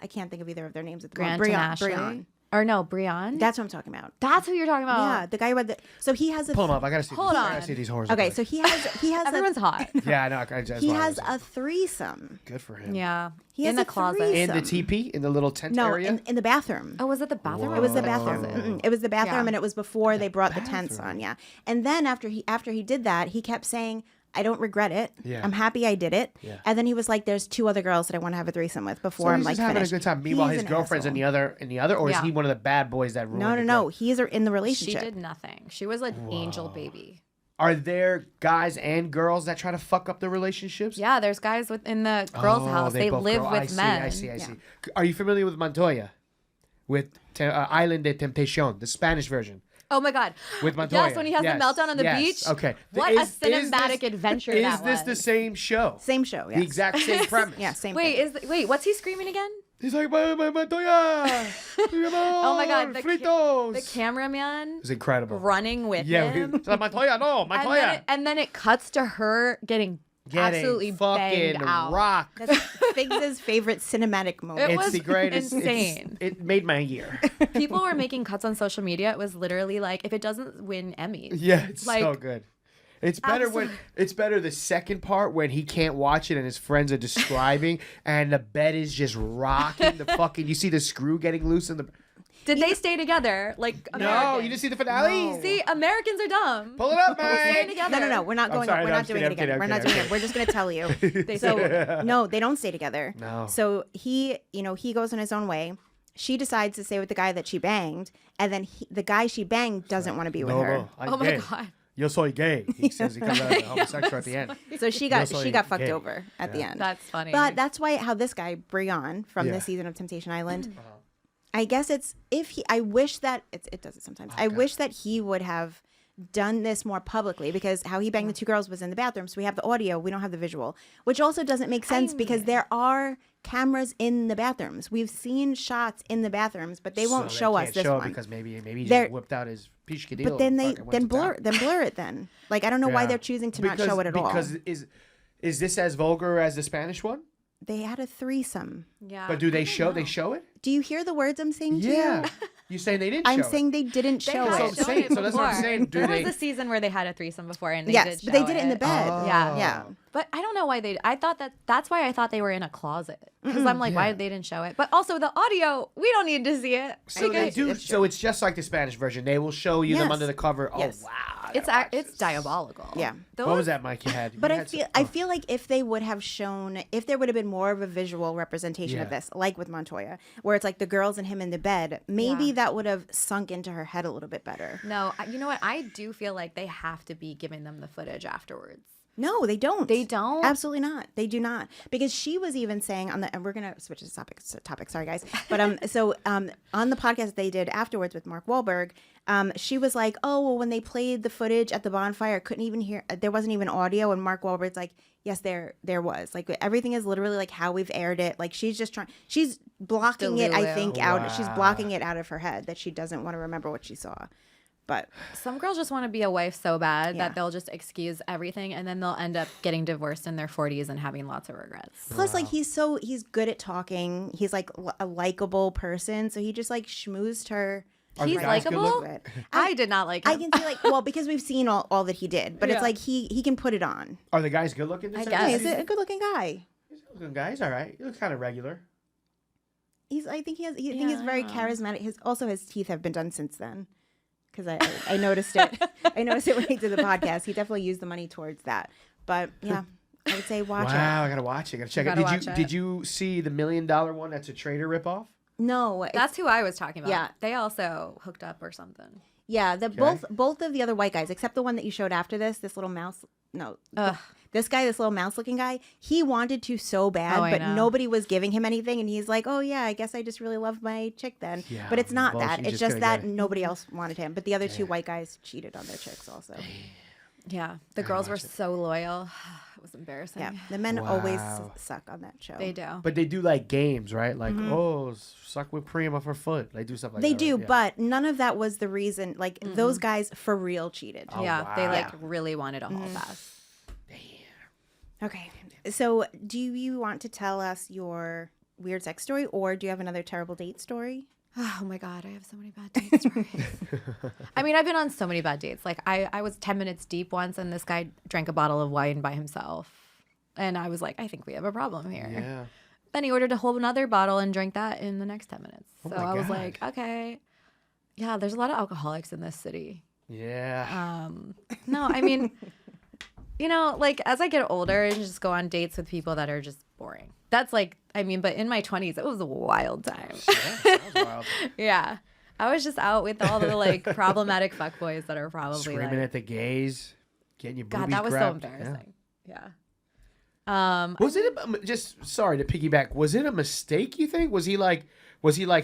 I can't think of either of their names at the moment. Breon. Or no, Breon. That's what I'm talking about. That's who you're talking about. Yeah, the guy who had the. So he has a. Pull them up. I gotta see. Hold these. on. I gotta see these horrors. Okay, real so quick. he has Everyone's hot. Yeah, I know. I just he wanted has to- a threesome. Good for him. Yeah. He in has the a closet. threesome. In the teepee, in the little tent No, area. in the bathroom. Oh, was it the bathroom? It was the Or bathroom. closet? It was the bathroom, Yeah. and it was before they brought the tents on. Yeah, and then after he did that, he kept saying, "I don't regret it. Yeah. I'm happy I did it." Yeah. And then he was like, "There's 2 other girls that I want to have a threesome with before so I'm he's like just having finished." a good time. Meanwhile, He's his an girlfriend's in asshole. the other, or Yeah. is he one of the bad boys that ruined No, it? no. He's in the She relationship. did nothing. She was an angel baby. Are there guys and girls that try to fuck up their relationships? Yeah, there's guys within the girls' house. They both live grow- with men. I see. Are you familiar with Montoya? With Island de Temptation, the Spanish version. Oh my God. With Montoya. Yes, when he has Yes, the meltdown on the yes. beach. Okay. What Is a cinematic adventure Is that this was. the same show? Same show. Yes. The exact same premise. Yeah, same. Wait, thing. what's he screaming again? He's like, Montoya! Oh my God, the Fritos! cameraman It's incredible. running with Yeah, him. he's like, Montoya, no, Montoya. And then it cuts to her getting absolutely fucking banged out. rock. That's Figs' favorite cinematic moment. It It's was the greatest. insane. It made my year. People were making cuts on social media. It was literally like, if it doesn't win Emmys. Yeah, it's Like, so good. It's better it's better the second part when he can't watch it and his friends are describing and the bed is just rocking the fucking you see the screw getting loose in the Did they stay together? Like, No, Americans? you didn't see the finale? See, Americans are dumb. Pull it up, Stay man. together. No. We're not going. sorry, we're no, not I'm doing kidding, it again. I'm We're not kidding, doing it. We're just gonna tell you. No, they don't stay together. No. So he goes on his own way. She decides to stay with the guy that she banged, and then the guy she banged doesn't want to be with her. I'm Oh my gay. God. Yo soy gay. He says he comes out homosexual at the end. So she Yo got soy fucked gay. over at the end. That's funny. But that's why how this guy Breon from Yeah. this season of Temptation Island. I guess it's I wish that it does it sometimes. I wish that he would have done this more publicly, because how he banged the two girls was in the bathroom. So we have the audio, we don't have the visual, which also doesn't make sense because there are cameras in the bathrooms. We've seen shots in the bathrooms, but they won't show us this one because maybe he just whipped out his peachkadillo. But then blur it then. Like, I don't know why they're choosing to not show it at all. Because is this as vulgar as the Spanish one? They had a threesome. Yeah. But do they show it? Do you hear the words I'm saying to Yeah. you? You saying they didn't show I'm it? saying they didn't show have it. shown it So that's what I'm before. saying. There was a season where they had a threesome before, and they Yes, did but they show did it in the bed. Yeah. Yeah. But I don't know why I thought that's why I thought they were in a closet. Because I'm like, why they didn't show it? But also the audio, we don't need to see it. So they do. So it's just like the Spanish version. They will show you them Yes. under the cover. Yes. Oh wow. It's diabolical. Yeah. Those, What was that, Mike? You had. But you I had feel some- I feel like if they would have shown, if there would have been more of a visual representation of Yeah. this, like with Montoya, where it's like the girls and him in the bed, maybe that would have sunk into her head a little bit better. No, you know what? I do feel like they have to be giving them the footage afterwards. No, they don't. They don't? Absolutely not. They do not. Because she was even saying on the, and we're gonna switch this topic. Sorry, guys. But on the podcast they did afterwards with Mark Wahlberg, she was like, oh well, when they played the footage at the bonfire, couldn't even hear. There wasn't even audio. And Mark Wahlberg's like, yes, there was. Like everything is literally like how we've aired it. Like she's just trying. She's blocking it. I think out. She's blocking it out of her head that she doesn't want to remember what she saw. But some girls just want to be a wife so bad Yeah. that they'll just excuse everything, and then they'll end up getting divorced in their 40s and having lots of regrets. plus, like he's good at talking. He's like a likable person, so he just like schmoozed her. Are the He's guys good likable. looking? I did not like him. I can see like, well, because we've seen all that he did, but Yeah. it's like he can put it on. Are the guys good looking? I this guess. Yeah, episode? he's a good looking guy. He's a good looking guy. He's all right. He looks kind of regular. I think he's very charismatic. His teeth have been done since then. Because I noticed it. I noticed it when he did the podcast. He definitely used the money towards that. But yeah, I would say watch it. Wow, I gotta watch it. Gotta check it. gotta watch it. Did you see the $1 million one? That's a Trader ripoff. No, That's who I was talking about. Yeah. They also hooked up or something. yeah. Both of the other white guys, except the one that you showed after this little mouse. No, Ugh. this guy, this little mouse-looking guy. He wanted to so bad, Oh, I but know. nobody was giving him anything, and he's like, "Oh yeah, I guess I just really love my chick then." Yeah, but it's not well, that. she's It's just just gonna that get- nobody else wanted him. But the other two white guys cheated on their chicks also. Yeah. The girls were so loyal. It was embarrassing. Yeah, the men always Wow. suck on that show. They do. But they do like games, right? Like, suck whipped cream off her foot. They do stuff like They that. do, right? Yeah. but none of that was the reason. Like those guys for real cheated. Yeah. They wow. like really wanted a hall pass. Okay, so do you want to tell us your weird sex story, or do you have another terrible date story? Oh my God, I have so many bad date stories. I mean, I've been on so many bad dates. Like I was 10 minutes deep once, and this guy drank a bottle of wine by himself. And I was like, I think we have a problem here. Yeah. Then he ordered a whole another bottle and drank that in the next 10 minutes. So my I was God. like, okay. Yeah, there's a lot of alcoholics in this city. Yeah. No, I mean, you know, like as I get older and just go on dates with people that are just boring. That's like, I mean, but in my 20s, it was a wild time. That was wild. Yeah. I was just out with all the like problematic fuckboys that are probably Screaming like, at the gays, getting your God, boobies that was so grabbed. embarrassing. Yeah. Was it just sorry to piggyback? Was it a mistake? You think? Was he like,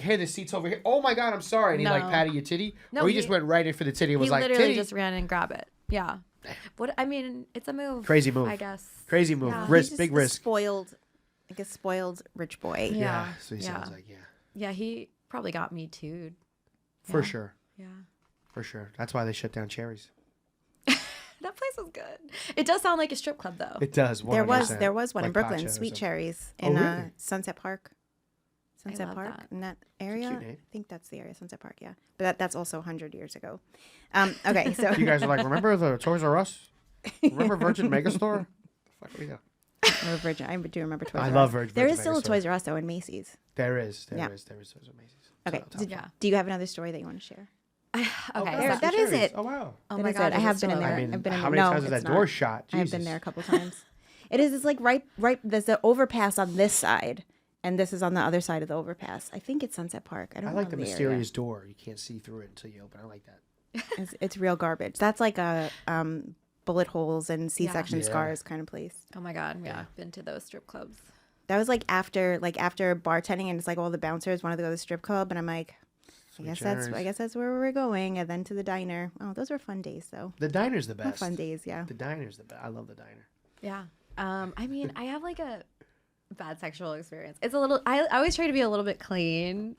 hey, the seat's over here. Oh my God, I'm sorry. And he like No. patted your titty, No, or he he- just went right in for the titty and was He like, literally titty. just ran and grabbed it. Yeah. What I mean, it's a move. Crazy move. I guess. Crazy move, Yeah. risk, He's big just a risk. spoiled, like a spoiled rich boy. Yeah. So he sounds like Yeah, he probably got me too. for sure, Yeah. for sure. That's why they shut down Cherries. That place was good. It does sound like a strip club though. It does. 100%. There was one in Like Brooklyn, Pacha or Sweet something. Cherries Oh, in really? Sunset Park. Sunset love Park that. in that area. cute name. I think that's the area, Sunset Park. Yeah, but that's also 100 years ago. Okay, so You guys are like, remember the Toys R Us? Remember Virgin Megastore? Fuck we go. or Virgin. I do remember Toys R I Us. love Virgin. There Virgin is still a Megastore. Toys R Us though in Macy's. There is. Yeah. Toys R Macy's. Okay, So- Yeah. do you have another story that you want to share? Okay. There- so- that is Cherries. it. Oh wow. oh That my is God, it. I is it have been still in there. open? I mean, I've been in how there. many No, times was it's that door not. shot? I've been Jesus. there a couple times. It is. It's like right. There's the overpass on this side, and this is on the other side of the overpass. I think it's Sunset Park. I don't I know like the area. mysterious door. You can't see through it until you open. I like that. It's real garbage. That's like a bullet holes and C-section Yeah. scars kind of place. Oh my God, yeah. I've been to those strip clubs. That was like after bartending, and it's like all the bouncers wanted to go to the strip club, and I'm like, I guess that's where we're going, and then to the diner. Oh, those were fun days, though. The diner's the best. Fun days, yeah. The diner's the best. I love the diner. Yeah. I mean, I have like a bad sexual experience. It's a little, I always try to be a little bit clean,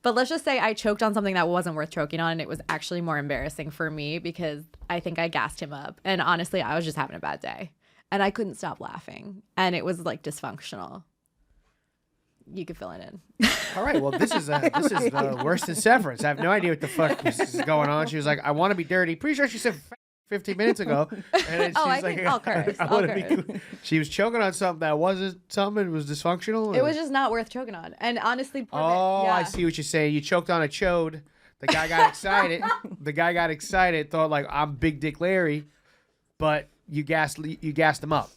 but let's just say I choked on something that wasn't worth choking on, and it was actually more embarrassing for me because I think I gassed him up. And honestly, I was just having a bad day and I couldn't stop laughing, and it was like dysfunctional. You could fill it in. All right. Well, this is the worst in severance. I have no idea what the fuck is going on. She was like, I want to be dirty. Pretty sure she said 15 minutes ago. And then she's like, I'll curse. I want to be cool. She was choking on something that wasn't something. It was dysfunctional. It was just not worth choking on. And honestly, I see what you're saying. You choked on a chode. The guy got excited. Thought like, I'm Big Dick Larry, but you gassed him up.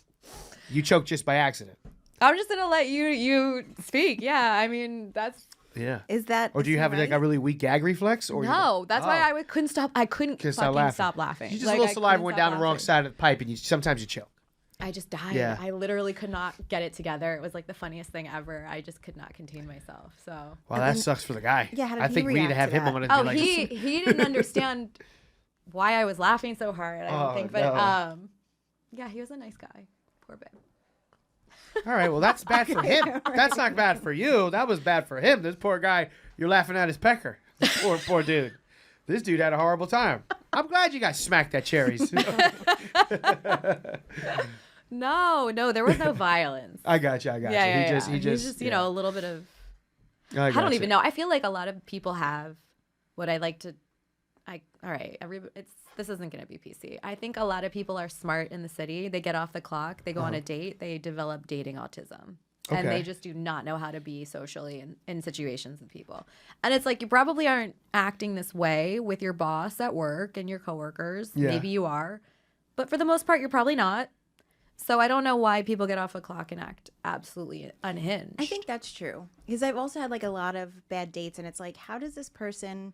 You choked just by accident. I'm just gonna let you speak. Yeah, I mean that's. Yeah. Is that? Or do you have like a really weak gag reflex? Or no, that's why I couldn't stop. I couldn't fucking stop laughing. You just a little saliva went down the wrong side of the pipe, and sometimes you choke. I just died. Yeah. I literally could not get it together. It was like the funniest thing ever. I just could not contain myself. So. Well, that sucks for the guy. Yeah, how did I he think we need to react have to him that? on. Oh, Like, he didn't understand why I was laughing so hard. I don't think, but no. yeah, he was a nice guy. Poor babe. All right, well, that's bad for him. That's not bad for you. That was bad for him. This poor guy, you're laughing at his pecker. Poor dude. This dude had a horrible time. I'm glad you guys smacked at cherries. No, there was no violence. I got you. Yeah. He just, a little bit of. I don't even know. I feel like a lot of people have what I like to. All right. This isn't going to be PC. I think a lot of people are smart in the city. They get off the clock. They go on a date. They develop dating autism. And they just do not know how to be socially in situations with people. And it's like you probably aren't acting this way with your boss at work and your coworkers. Yeah. Maybe you are. But for the most part, you're probably not. So I don't know why people get off a clock and act absolutely unhinged. I think that's true. Because I've also had like a lot of bad dates, and it's like, how does this person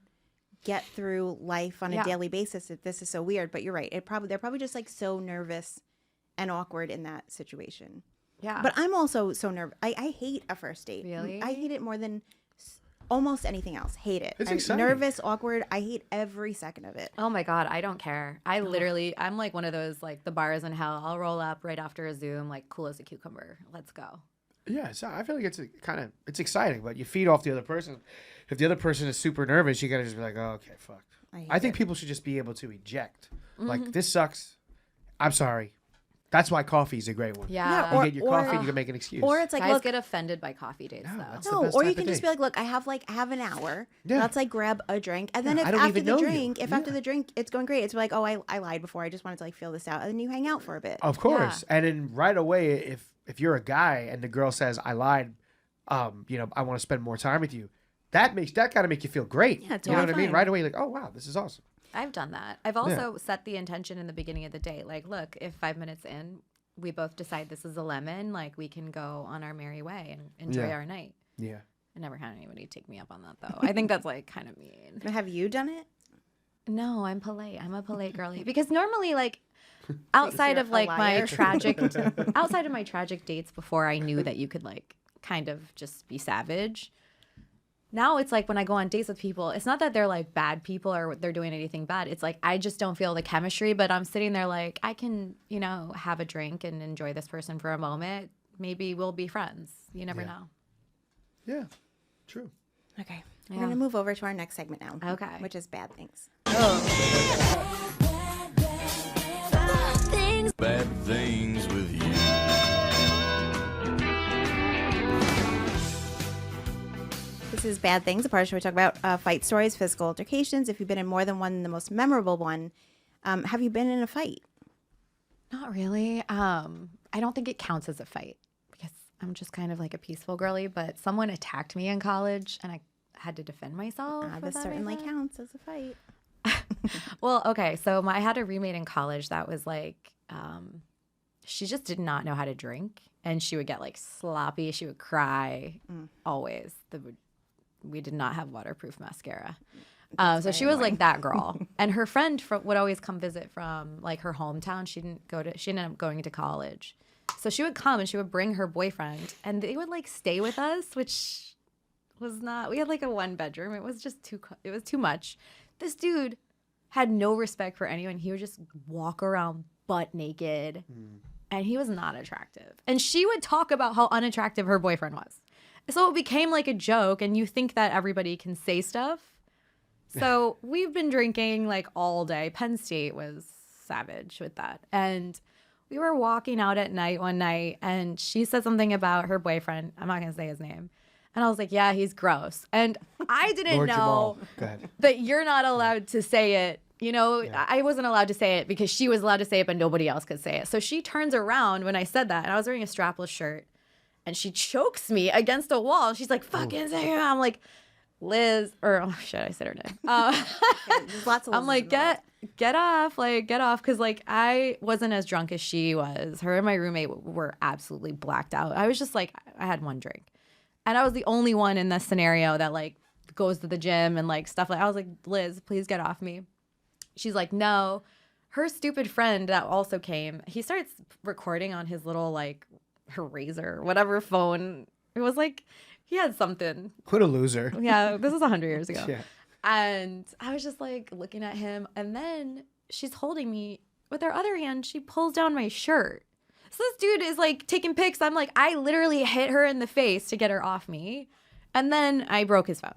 get through life on a daily basis if this is so weird? But you're right. They're probably just like so nervous and awkward in that situation. Yeah. But I'm also so nervous. I hate a first date. Really? I hate it more than almost anything else. Hate it. It's I'm exciting. nervous, awkward. I hate every second of it. Oh my God, I don't care. I'm like one of those, like the bars in hell. I'll roll up right after a Zoom, like cool as a cucumber. Let's go. Yeah, so I feel like it's exciting, but you feed off the other person. If the other person is super nervous, you gotta just be like, oh, okay, fuck. I think people should just be able to eject. Like, this sucks. I'm sorry. That's why coffee is a great one. Yeah. You get your coffee and you can make an excuse. Or it's like, Guys look, get offended by coffee dates, though. that's the no, best or type you of can just date. be like, look, I have an hour. Yeah. Let's like grab a drink, and then Yeah, if I don't after even the know you. drink, after Yeah. the drink it's going great, it's like, oh, I lied before. I just wanted to like feel this out, and then you hang out for a bit. Of course. And then right away, if you're a guy and the girl says, I lied, I want to spend more time with you, that gotta make you feel great. Yeah, it's you know what I mean? fine. Right away, you're like, oh wow, this is awesome. I've done that. I've also set the intention in the beginning of the day. Like, look, if 5 minutes in, we both decide this is a lemon, like we can go on our merry way and enjoy our night. Yeah. I never had anybody take me up on that, though. I think that's like kind of mean. Have you done it? No, I'm polite. I'm a polite girly. Because normally, like, outside of like my liar. outside of my tragic dates before I knew that you could like kind of just be savage. Now it's like when I go on dates with people, it's not that they're like bad people or they're doing anything bad. It's like I just don't feel the chemistry, but I'm sitting there like I can, have a drink and enjoy this person for a moment. Maybe we'll be friends. You never know. Yeah. True. Okay. We're going to move over to our next segment now. Okay. Which is bad things. Bad things with you. This is Bad Things, a part of the show we talk about fight stories, physical altercations. If you've been in more than one, the most memorable one. Have you been in a fight? Not really. I don't think it counts as a fight because I'm just kind of like a peaceful girly, but someone attacked me in college and I had to defend myself. This certainly counts as a fight. Well, okay. So I had a roommate in college that was like, she just did not know how to drink and she would get like sloppy. She would cry always. We did not have waterproof mascara. So she was like that girl. And her friend would always come visit from like her hometown. She ended up going to college. So she would come and she would bring her boyfriend and they would like stay with us, which was not. We had like a 1 bedroom. It was just it was too much. This dude had no respect for anyone. He would just walk around butt naked, and he was not attractive. And she would talk about how unattractive her boyfriend was. So it became like a joke, and you think that everybody can say stuff. So we've been drinking like all day. Penn State was savage with that. And we were walking out at night one night, and she said something about her boyfriend. I'm not going to say his name. And I was like, yeah, he's gross. And I didn't Lord know Jamal. Go ahead. that you're not allowed to say it. You know, I wasn't allowed to say it because she was allowed to say it, but nobody else could say it. So she turns around when I said that, and I was wearing a strapless shirt, and she chokes me against a wall. She's like, fucking say it. I'm like, Liz, or oh shit, I said her name. There's lots of I'm like, involved. get off, because like I wasn't as drunk as she was. Her and my roommate were absolutely blacked out. I was just like, I had 1 drink, and I was the only one in this scenario that like goes to the gym and like stuff like. I was like, Liz, please get off me. She's like, no. Her stupid friend that also came, he starts recording on his little like her Razor, whatever phone. It was like he had something. What a loser. Yeah, this was 100 years ago. Yeah. And I was just like looking at him, and then she's holding me with her other hand. She pulls down my shirt. So this dude is like taking pics. I'm like, I literally hit her in the face to get her off me. And then I broke his phone.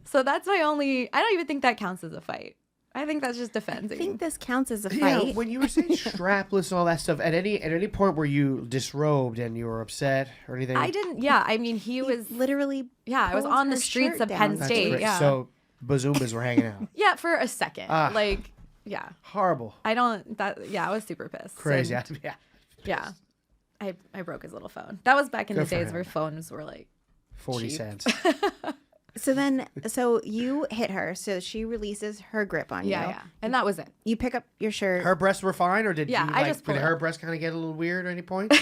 So that's my only, I don't even think that counts as a fight. I think that's just defending. I think this counts as a Yeah, fight. when you were saying strapless and all that stuff, at any point were you disrobed and you were upset or anything? I didn't, yeah. I mean, he was, Literally, yeah, I was pulled on the her streets shirt of down. Penn That's State. great. Yeah. So Bazoomas were hanging out. Yeah, for a second. Ah. Like, yeah. Horrible. I was super pissed. Crazy. And, Yeah. yeah. I broke his little phone. That was back in Good the for days him. where phones were like 40 cheap. cents. So you hit her. So she releases her grip on you. Yeah. And that was it. You pick up your shirt. Her breasts were fine, or did Yeah, you, I like, just pulled did it. her breasts kind of get a little weird at any point?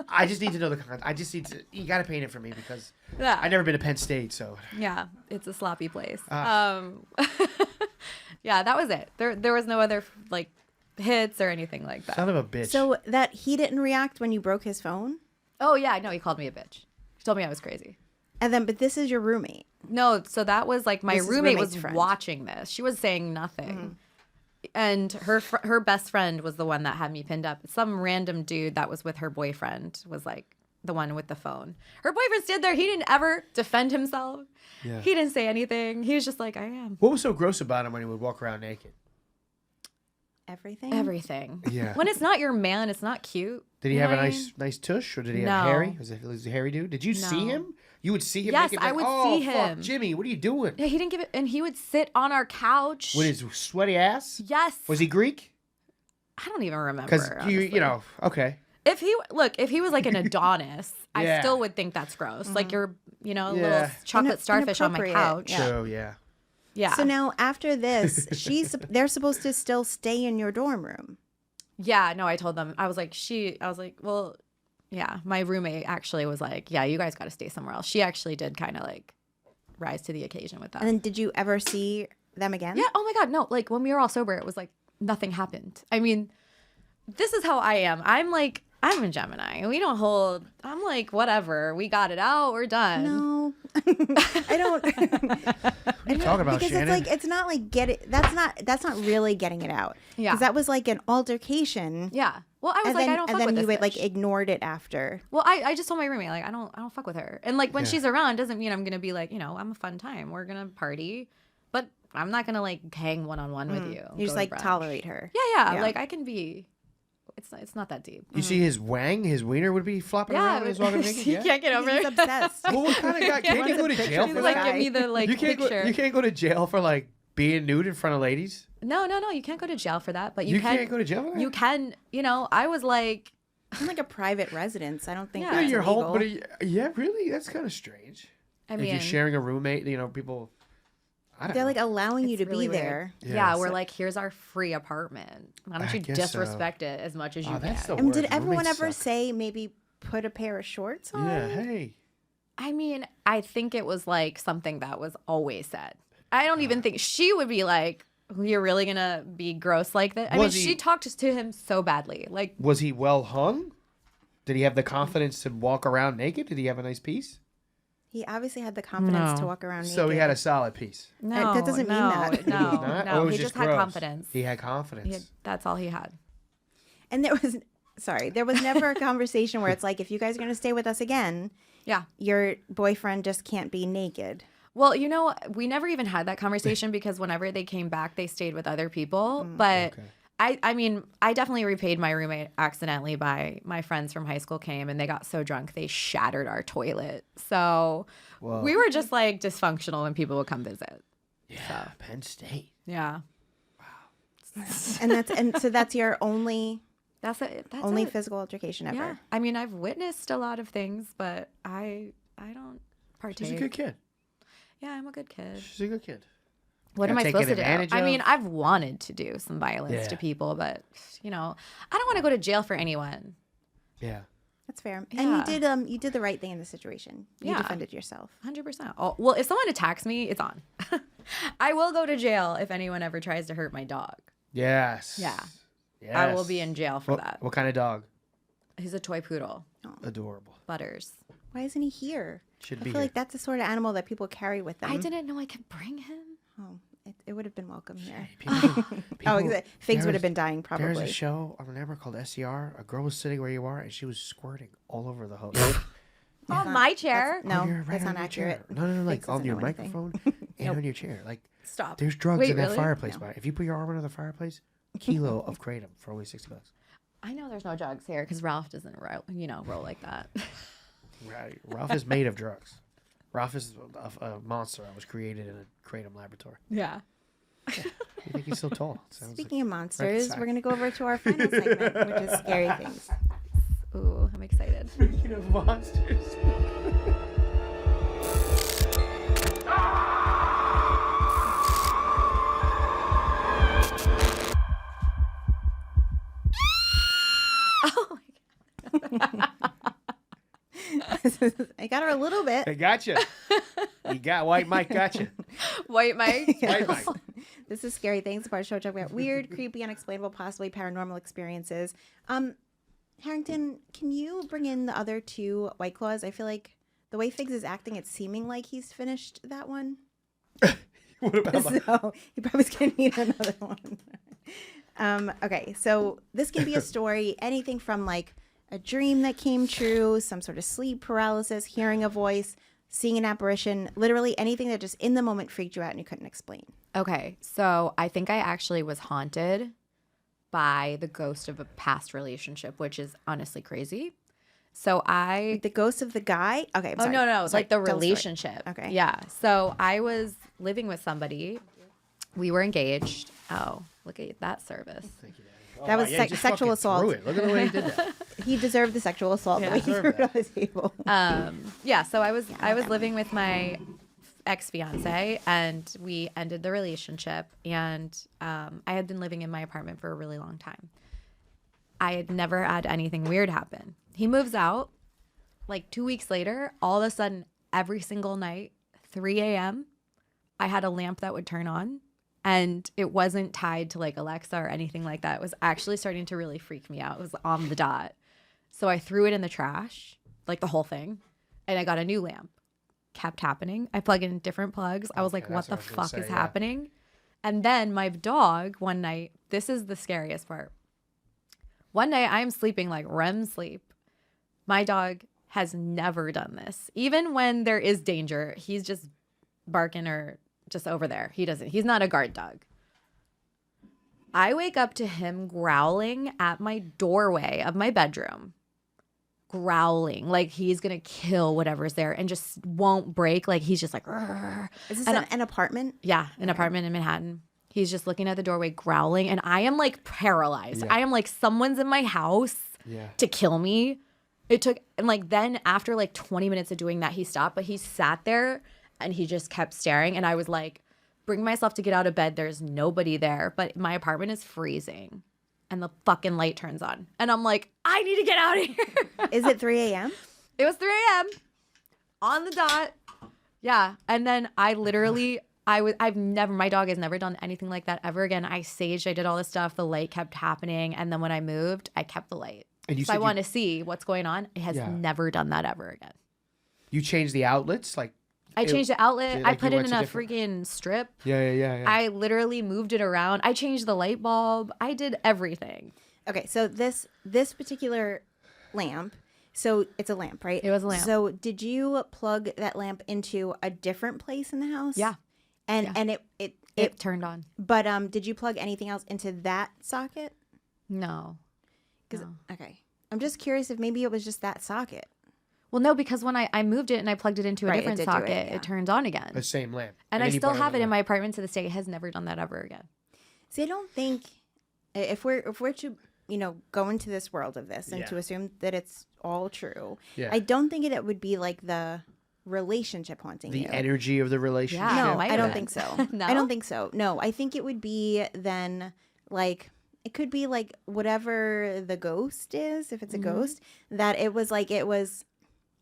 I just need to know the content. I just need to. You got to paint it for me because Yeah. I've never been to Penn State, so. Yeah, it's a sloppy place. Ah. Yeah, that was it. There was no other like hits or anything like that. Son of a bitch. So that he didn't react when you broke his phone? Oh yeah, no, he called me a bitch. He told me I was crazy. And then, but this is your roommate. No, so that was like my This is roommate roommate's was friend. watching this. She was saying nothing. And her best friend was the one that had me pinned up. Some random dude that was with her boyfriend was like the one with the phone. Her boyfriend stood there. He didn't ever defend himself. Yeah. He didn't say anything. He was just like, I am. What was so gross about him when he would walk around naked? Everything? Everything. Yeah. When it's not your man, it's not cute. Did he You have know a what I nice tush, or did he No. have hairy? Was he a hairy dude? Did you see No. him? You would see him Yes, naked. I like, would oh, see fuck, him. Jimmy, what are you doing? Yeah, he didn't give it, and he would sit on our couch. With his sweaty ass? Yes. Was he Greek? I don't even remember. Because honestly. you know, okay. if he was like an Adonis, I Yeah. still would think that's gross. Like you're, little Yeah. chocolate starfish on my Inappropriate. couch. Yeah. True, yeah. Yeah. So now after this, they're supposed to still stay in your dorm room. Yeah, no, I told them. I was like, well, yeah, my roommate actually was like, yeah, you guys got to stay somewhere else. She actually did kind of like rise to the occasion with that. And then did you ever see them again? Yeah. Oh my God. No, like when we were all sober, it was like nothing happened. I mean, this is how I am. I'm a Gemini. We don't hold, I'm like, whatever. We got it out. We're done. No, I don't. Talk about Because Shannon. it's not like that's not really getting it out. Yeah. Because that was like an altercation. Yeah. Well, I was And like, then, I don't and fuck then with you this would like bitch. ignored it after. Well, I just told my roommate, like, I don't fuck with her. And like when Yeah. she's around doesn't mean I'm gonna be like, I'm a fun time. We're gonna party. But I'm not gonna like hang one-on-one with you. You just go to like brunch. tolerate her. Yeah. Yeah. Like I can be it's not that deep. You see his his wiener would be flopping Yeah, around when he's walking naked? you Yeah. can't get over He's it. obsessed. Well, what kind of guy? Can't you go to jail He's for like, that? give me the like You can't picture. you can't go to jail for like being nude in front of ladies. No, you can't go to jail for that. But You can, can't go to jail for that? You can, I was like, I'm like a private residence. I don't think Yeah. Yeah, that's your illegal. whole, but yeah, really, that's kind of strange. I If mean, you're sharing a roommate, people. I don't They're know. like allowing you it's to really be weird. there. Yeah, Yeah. we're like, here's our free apartment. Why don't I you guess so. disrespect it as much as you Oh, that's can? the And did worst. everyone Roommates ever suck. say maybe put a pair of shorts on? Yeah, hey. I mean, I think it was like something that was always said. I don't even think she would be like, you're really gonna be gross like that. I mean, Was he- she talked to him so badly. Like, Was he well hung? Did he have the confidence to walk around naked? Did he have a nice piece? He obviously had the confidence to No. walk around naked. So he had a solid piece. No, that doesn't mean no, that. No, Not? Or it no. was He just had gross? confidence. He had confidence. That's all he had. And there was never a conversation where it's like, if you guys are going to stay with us again, Yeah. your boyfriend just can't be naked. Well, we never even had that conversation because whenever they came back, they stayed with other people. But I mean, I definitely repaid my roommate accidentally by my friends from high school came and they got so drunk they shattered our toilet. So we were just like dysfunctional when people would come visit. Yeah, Penn State. Yeah. And so that's your only That's it. That's only it. physical altercation ever. Yeah. I mean, I've witnessed a lot of things, but I don't partake. She's a good kid. Yeah, I'm a good kid. She's a good kid. What am I taken supposed to do? advantage I mean, of? I've wanted to do some violence Yeah. to people, but I don't want to go to jail for anyone. Yeah. That's fair. Yeah. And you did the right thing in the situation. You Yeah. defended yourself. 100%. Oh, well, if someone attacks me, it's on. I will go to jail if anyone ever tries to hurt my dog. Yes. Yeah. Yes. I will be in jail for that. What kind of dog? He's a toy poodle. Adorable. Butters. Why isn't he here? Should I be feel here. like that's the sort of animal that people carry with them. I didn't know I could bring him. Oh, it would have been welcome here. People, Figs would there's- have been dying There's a probably. show on the network called SCR. A girl was sitting where you are, and she was squirting all over the host. On my chair. No, You're that's on not your chair. accurate. No, like Figs on doesn't your know anything. microphone and on your chair. Like, Stop. there's drugs Wait, in that really? fireplace. By if you put your arm under the fireplace, a kilo of kratom for only $60. I know there's no drugs here because Ralph doesn't roll like that. Right. Ralph is made of drugs. Ralph is a monster that was created in a kratom laboratory. Yeah. You think he's so tall? Sounds Speaking of monsters, Right we're going to go over to our final segment, which is scary things. Ooh, I'm excited. Speaking of monsters. I got her a little bit. I got you. You got White Mike. Got you. White Mike. White Mike. This is Scary Things, the part of the show talking about weird, creepy, unexplainable, possibly paranormal experiences. Harrington, can you bring in the other two White Claws? I feel like the way Figs is acting, it's seeming like he's finished that one. What about my... So he probably's going to need another one. Okay, so this can be a story, anything from like a dream that came true, some sort of sleep paralysis, hearing a voice, seeing an apparition, literally anything that just in the moment freaked you out and you couldn't explain. Okay, so I think I actually was haunted by the ghost of a past relationship, which is honestly crazy. So The ghost of the guy? Okay, I'm Oh, sorry. no, Sorry, like the tell story. relationship. Okay. Yeah. So I was living with somebody. We were engaged. Oh, look at that service. That was Oh, yeah, he just sexual fucking assault. threw it. Look at the way he did that. He deserved the sexual assault the way he deserved threw it that. on the table. Yeah, so I was living with my ex-fiance and we ended the relationship and I had been living in my apartment for a really long time. I had never had anything weird happen. He moves out. Like 2 weeks later, all of a sudden, every single night, 3 a.m., I had a lamp that would turn on and it wasn't tied to like Alexa or anything like that. It was actually starting to really freak me out. It was on the dot. So I threw it in the trash, like the whole thing, and I got a new lamp. Kept happening. I plug in different plugs. I was like, what that's the what I was gonna fuck is say, yeah. happening? And then my dog one night, this is the scariest part. One night I'm sleeping like REM sleep. My dog has never done this. Even when there is danger, he's just barking or just over there. He's not a guard dog. I wake up to him growling at my doorway of my bedroom. Growling like he's gonna kill whatever's there and just won't break. Like he's just like, "Rrr." Is this And an apartment? Yeah, an apartment in Manhattan. He's just looking at the doorway growling and I am like paralyzed. I am like, someone's in my house to kill me. It took, and like then after like 20 minutes of doing that, he stopped, but he sat there and he just kept staring. And I was like, bring myself to get out of bed. There's nobody there, but my apartment is freezing and the fucking light turns on. And I'm like, I need to get out of here. Is it 3 a.m.? It was 3 a.m. on the dot. Yeah. And then I literally, my dog has never done anything like that ever again. I saged, I did all this stuff. The light kept happening. And then when I moved, I kept the light. And you So I said want to see what's going on. It has Yeah. never done that ever again. You changed the outlets, like. I changed the outlet. like I put you it went in to a different- freaking strip. Yeah. I literally moved it around. I changed the light bulb. I did everything. Okay, so this particular lamp, so it's a lamp, right? It was a lamp. So did you plug that lamp into a different place in the house? Yeah. And It turned on. but did you plug anything else into that socket? No. Okay. I'm just curious if maybe it was just that socket. Well, no, because when I moved it and I plugged it into a Right, it different did do it, socket, yeah. it turns on again. The same lamp. And then I you still put have it on in the my apartment to this day. It has never done that ever again. See, I don't think if we're to go into this world of this and Yeah. to assume that it's all true, Yeah. I don't think it would be like the relationship haunting The you. energy of the relationship. Yeah. No, might I don't have think been. so. No? I don't think so. No, I think it would be then like it could be like whatever the ghost is, if it's a ghost, that it was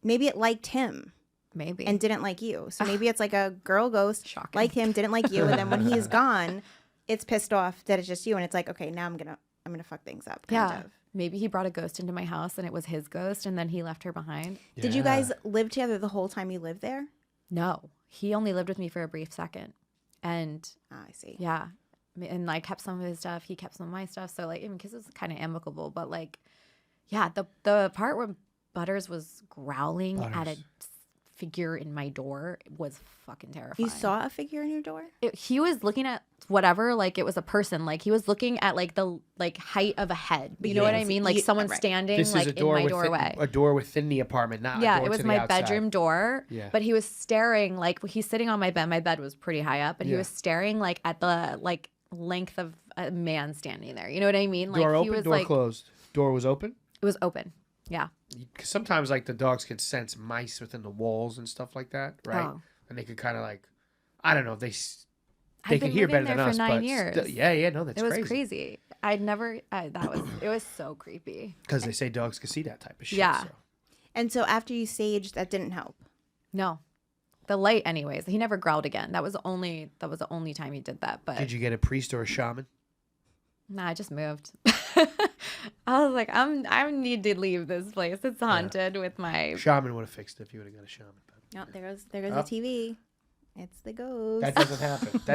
maybe it liked him Maybe. and didn't like you. So maybe it's like a girl ghost Shocking. liked him, didn't like you, and then when he's gone, it's pissed off that it's just you, and it's like, okay, now I'm gonna fuck things up. Kind of. Maybe he brought a ghost into my house and it was his ghost and then he left her behind. Did you guys live together the whole time you lived there? No. He only lived with me for a brief second. And I see. yeah. And I kept some of his stuff. He kept some of my stuff. So like, because it was kind of amicable, but like, yeah, the part where Butters was growling at a figure in my door was fucking terrifying. You saw a figure in your door? He was looking at whatever, like it was a person. Like he was looking at like the height of a head. You know what I mean? Like someone standing This like is a door in my within, doorway. a door within the apartment, not a Yeah, door it was to the my outside. bedroom door. Yeah. But he was staring like he's sitting on my bed. My bed was pretty high up, and he Yeah. was staring like at the length of a man standing there. You know what I mean? Like Door he open, was door like closed. Door was open. it was open. Yeah. 'Cause sometimes like the dogs can sense mice within the walls and stuff like that, right? Oh. And they could kind of like, I don't know, they I've can been hear living better there than for us. 9 but years. yeah, no, that's It was crazy. crazy. I'd never. It was so creepy. Because they say dogs can see that type of shit. Yeah. So. And so after you saged, that didn't help. No, the light. Anyways, he never growled again. That was the only time he did that. But Did you get a priest or a shaman? nah, I just moved. I was like, I need to leave this place. It's haunted with my. Shaman would have fixed it if you would have got a shaman. But No, there goes the TV. It's the ghost. that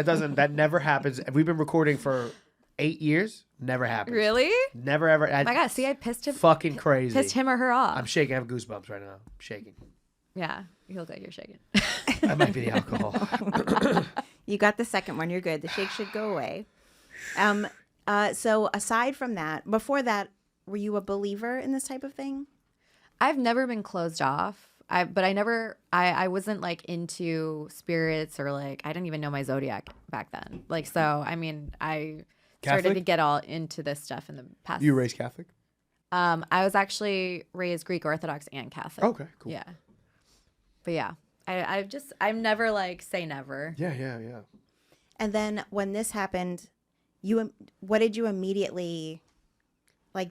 doesn't happen. That never happens. We've been recording for 8 years. Never happens. Really? Never ever. Oh my God! See, I pissed him. Fucking crazy. Pissed him or her off. I'm shaking. I have goosebumps right now. I'm shaking. Yeah, you look like you're shaking. That might be the alcohol. You got the second one. You're good. The shake should go away. So aside from that, before that, were you a believer in this type of thing? I've never been closed off. I wasn't like into spirits or like I didn't even know my zodiac back then. Like so, I mean, I started Catholic? to get all into this stuff in the past. You raised Catholic? I was actually raised Greek Orthodox and Catholic. Okay, cool. Yeah, but yeah, I'm never like say never. Yeah. And then when this happened, what did you immediately like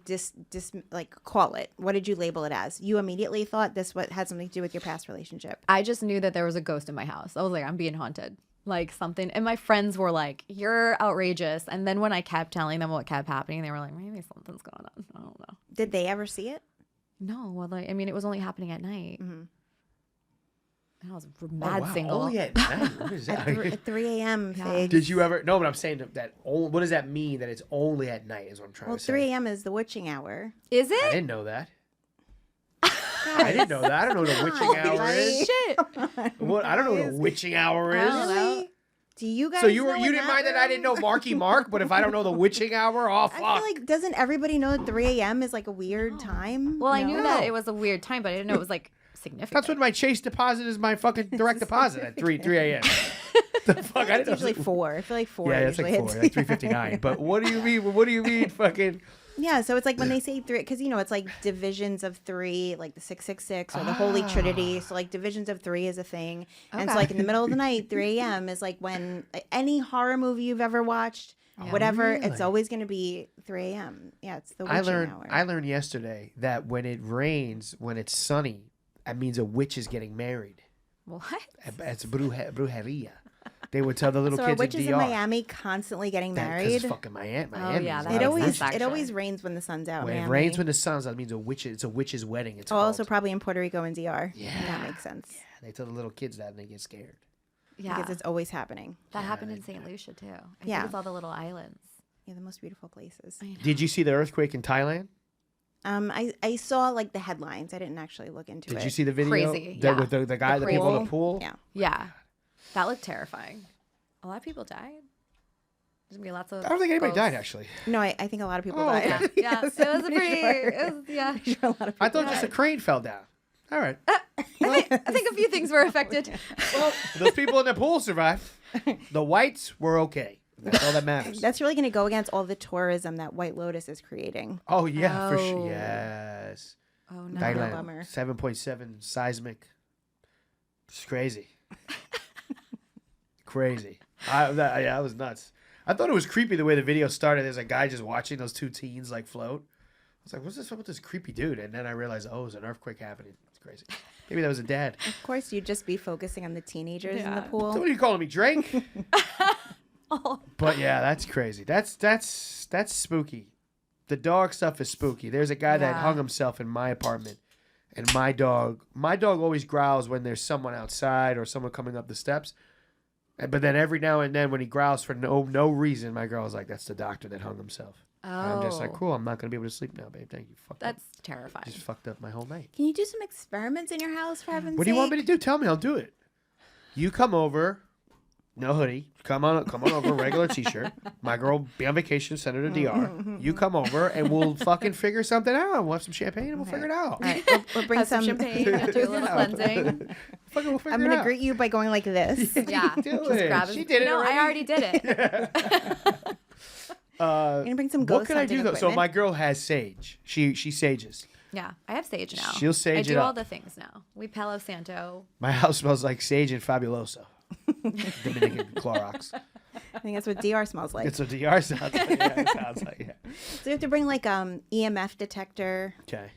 like call it? What did you label it as? You immediately thought this had something to do with your past relationship. I just knew that there was a ghost in my house. I was like, I'm being haunted. Like something. And my friends were like, you're outrageous. And then when I kept telling them what kept happening, they were like, maybe something's going on. I don't know. Did they ever see it? No. Well, like, I mean, it was only happening at night. Mm-hmm. And I was mad single. Only at night? What is that? At 3 a.m. Yeah. Did you ever? No, but I'm saying that. What does that mean? That it's only at night? Is what I'm trying Well, to say. 3 a.m. is the witching hour. Is I it? didn't know that. I didn't know that. I don't know what the witching hour buddy. is. Shit. What? I don't know what a witching hour is. Really? Do you guys? So you know when didn't mind that I didn't know Marky Mark, but if I don't know the witching hour, oh fuck. I feel like doesn't everybody know that 3 a.m. is like a weird time? Well, I No? knew that it was a weird time, but I didn't know it was like significant. That's when my Chase deposit is my fucking direct deposit at 3 a.m. The fuck? I It's didn't know. usually 4. I feel like 4. Yeah, it's like usually 4, hits. like 3:59. But what do you mean? What do you mean, fucking? Yeah, so it's like when they say 3, because it's like divisions of 3, like the 666 or the Holy Trinity. So like divisions of 3 is a thing, and so Okay. like in the middle of the night, 3 a.m. is like when any horror movie you've ever watched, whatever, it's really? always going to be 3 a.m. Yeah, it's the witching hour. I learned yesterday that when it rains, when it's sunny, that means a witch is getting married. What? It's brujeria. They would tell the little So are kids witches in in DR. Miami constantly getting Because married? it's fucking Miami. yeah, that It makes always sense, it always actually. rains when the sun's out. When in it Miami. rains when the sun's out, it means it's a witch's wedding. It's Oh, also called. probably in Puerto Rico and DR. Yeah. That makes sense. They tell the little kids that and they get scared. Yeah, Because it's always happening. that happened in St. Lucia too. I Yeah. think it's all the little islands. Yeah, the most beautiful places. Did you see the earthquake in Thailand? I saw like the headlines. I didn't actually look into it. Did you see the video? Crazy, The- yeah. With the guy, the people in the pool? Yeah. Yeah, that looked terrifying. A lot of people died. There's gonna be lots of. I don't think anybody ghosts. died, actually. No, I think a lot of people Oh, died. okay. Yeah, it was a pretty. It was, yeah. I'm sure a lot of people I thought just a crane fell down. All right. I think a few things were affected. Well, those people in the pool survived. The whites were okay. That's all that matters. That's really going to go against all the tourism that White Lotus is creating. Oh, yeah, for Oh. sure. Yes. Oh no. Thailand. bummer. 7.7 seismic. It's crazy. Crazy. I was nuts. I thought it was creepy the way the video started. There's a guy just watching those two teens like float. I was like, what's this up with this creepy dude? And then I realized, oh, it was an earthquake happening. It's crazy. Maybe that was a dad. Of course, you'd just be focusing on the teenagers in the Yeah. So pool. what are you calling me, Drake? But yeah, that's crazy. That's spooky. The dog stuff is spooky. There's a guy that Yeah. hung himself in my apartment, and my dog always growls when there's someone outside or someone coming up the steps. But then every now and then, when he growls for no reason, my girl's like, "That's the doctor that hung himself." Oh. And I'm just like, "Cool, I'm not gonna be able to sleep now, babe. Thank you." That's terrifying. just fucked up my whole night. Can you do some experiments in your house, for heaven's What do you want me sake? to do? Tell me, I'll do it. You come over, no hoodie. Come on over, regular t-shirt. My girl be on vacation, send her to DR. You come over, and we'll fucking figure something out. We'll have some champagne, and we'll figure it out. All right, we'll bring Have some champagne. Do a little Yeah. cleansing. Fucking we'll figure I'm it going to out. greet you by going like this. Yeah. Do Just it. grab She did it No, already. I already did it. I'm going to bring some What ghost can I hunting do though? So equipment. my girl has sage. She sages. Yeah, I have sage now. She'll sage I it do all up. the things now. We Palo Santo. My house smells like sage and fabuloso. Dominican Clorox. I think that's what DR smells like. It's what DR sounds like. Yeah, it sounds like. Yeah. So you have to bring like EMF detector. Okay.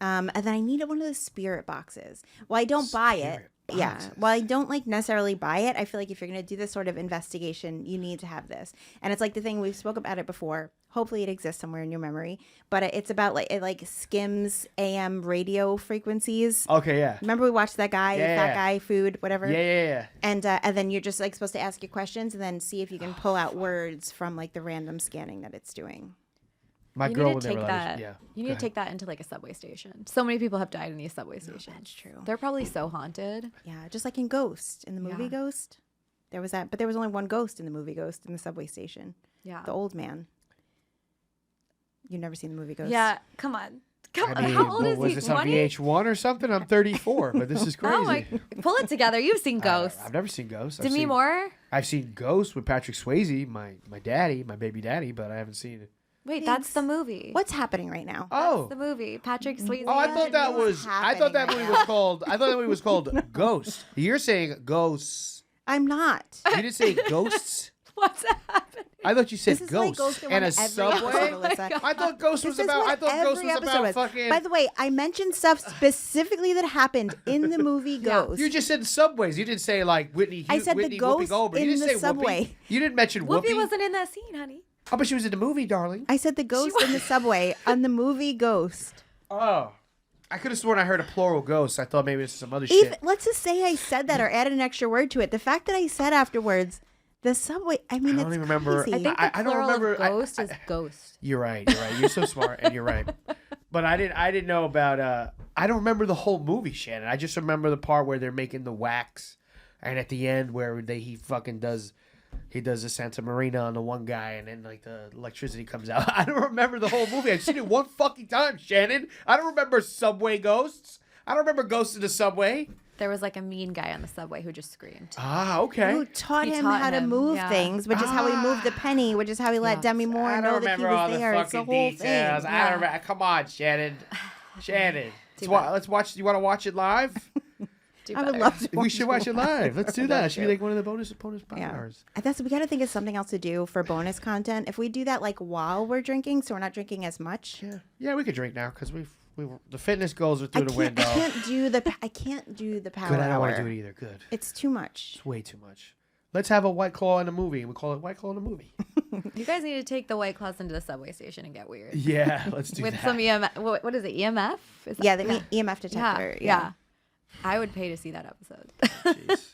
And then I need one of those spirit boxes. Well, I don't buy it. Spirit Yeah. boxes. While I don't like necessarily buy it, I feel like if you're going to do this sort of investigation, you need to have this. And it's like the thing we've spoke about it before. Hopefully it exists somewhere in your memory, but it's about like it like skims AM radio frequencies. Okay. Yeah. Remember we watched that guy, Yeah, that yeah. guy, food, whatever. Yeah. And then you're just like supposed to ask your questions and then see if you can pull out words from like the random scanning that it's doing. My You girl need would to never take let us. that. Yeah. You Go need to ahead. take that into like a subway station. So many people have died in these subway stations. That's true. They're probably so haunted. Yeah, just like in Ghost, in the movie Yeah. Ghost. There was that, but there was only one ghost in the movie Ghost in the subway station. Yeah. The old man. You've never seen the movie Ghost? Yeah. Come on. Come I on. mean, How old what is was he? this on 20? VH1 or something? I'm 34, but this is crazy. Oh my! Pull it together. You've seen Ghosts. I've never seen Ghosts. I've Demi seen, Moore. I've seen Ghosts with Patrick Swayze, my daddy, my baby daddy, but I haven't seen it. Wait, that's the movie. What's happening right now? Oh. That's the movie. Patrick Swayze. Oh, I thought that What's was. I thought that happening movie right was called. I thought that movie was called Ghost. You're saying ghosts. I'm not. You didn't say ghosts. What's happening? I thought you said This is like ghosts Ghost in and a every subway. episode, Alyssa. I thought Ghost was This is about. what I thought Ghost every was episode about is. fucking. By the way, I mentioned stuff specifically that happened in the movie Ghost. You just said subways. You didn't say like Whitney. I said the Whitney, Whoopi ghost Goldberg. You in didn't the say subway. Whoopi. You didn't mention Whoopi Whoopi. wasn't in that scene, honey. Oh, but she was in the movie, darling. I said the ghost in the subway on the movie Ghost. Oh, I could have sworn I heard a plural ghost. I thought maybe it's some other Even, shit. let's just say I said that or added an extra word to it. The fact that I said afterwards, the subway. I mean, I don't it's even remember. crazy. I think the I don't plural remember- of ghost is I- ghost. You're right. You're right. You're so smart, and you're right. But I didn't know about. I don't remember the whole movie, Shannon. I just remember the part where they're making the wax, and at the end where he fucking does. He does the Santa Marina on the one guy, and then like the electricity comes out. I don't remember the whole movie. I've seen it one fucking time, Shannon. I don't remember subway ghosts. I don't remember ghosts in the subway. There was like a mean guy on the subway who just screamed. Ah, okay. Who taught He him taught how to him, move yeah. things, which is how he moved the penny, which is how he let Demi Moore I know don't that he remember all was the there. It's the fucking whole details. thing. I don't remember. Come on, Shannon. Shannon. Too Let's watch. You want to watch it live? Do I would better. love to. We should watch it live. Let's do that. It should be like one of the bonus Yeah, powers. that's we got to think of something else to do for bonus content. If we do that like while we're drinking, so we're not drinking as much. Yeah, we could drink now because the fitness goals are through the I window. can't do the. I can't do the power Good. I don't want hour. to do it either. Good. It's too much. It's way too much. Let's have a White Claw in a movie. We call it White Claw in a movie. You guys need to take the White Claws into the subway station and get weird. Yeah, let's do With that. some EMF. What is it? EMF? Is that- Yeah, the EMF detector. Yeah. I would pay to see that episode. Jeez.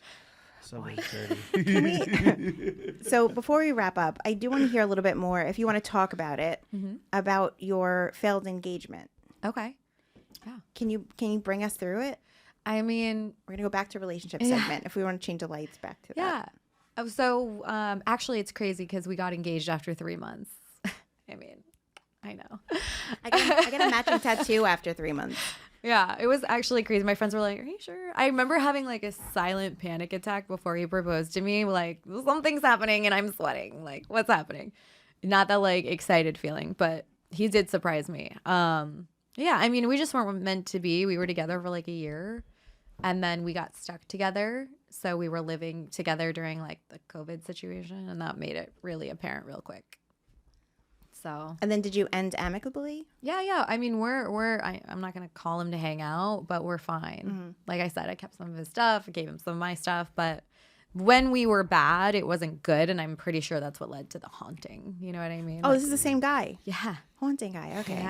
Somebody's dirty. So before we wrap up, I do want to hear a little bit more, if you want to talk about it, about your failed engagement. Okay. Can you bring us through it? I mean, We're gonna go back to relationship segment if we want to change the lights back to that. yeah. So actually, it's crazy because we got engaged after 3 months. I mean, I know. I got a matching tattoo after 3 months. Yeah, it was actually crazy. My friends were like, "Are you sure?" I remember having like a silent panic attack before he proposed to me. Like, something's happening and I'm sweating. Like, what's happening? Not that like excited feeling, but he did surprise me. Yeah, I mean, we just weren't meant to be. We were together for like a year, and then we got stuck together. So we were living together during like the COVID situation, and that made it really apparent real quick. So And then did you end amicably? yeah. I mean, I'm not gonna call him to hang out, but we're fine. Like I said, I kept some of his stuff, I gave him some of my stuff, but when we were bad, it wasn't good, and I'm pretty sure that's what led to the haunting. You know what I mean? Oh, Like, this is the same guy. yeah, Haunting guy. Okay.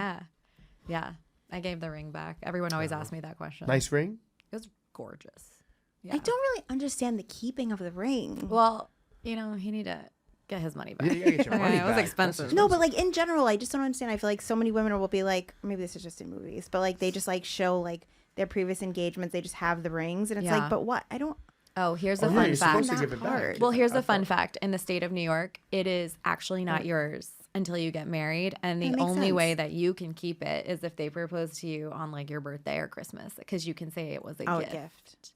yeah. I gave the ring back. Everyone always asks me that question. Nice ring. It was gorgeous. Yeah. I don't really understand the keeping of the ring. Well, he need to get his money back. You gotta get your money It was back. expensive. No, but like in general, I just don't understand. I feel like so many women will be like, maybe this is just in movies, but like they just like show like their previous engagements. They just have the rings, and it's Yeah. like, but what? I don't. Oh, here's a Oh, yeah, fun you're fact. supposed to give it back. Hard. Well, here's a fun fact. In the state of New York, it is actually not yours until you get married. And the That makes only way sense. that you can keep it is if they propose to you on like your birthday or Christmas, because you can say it was a Oh, gift. a gift.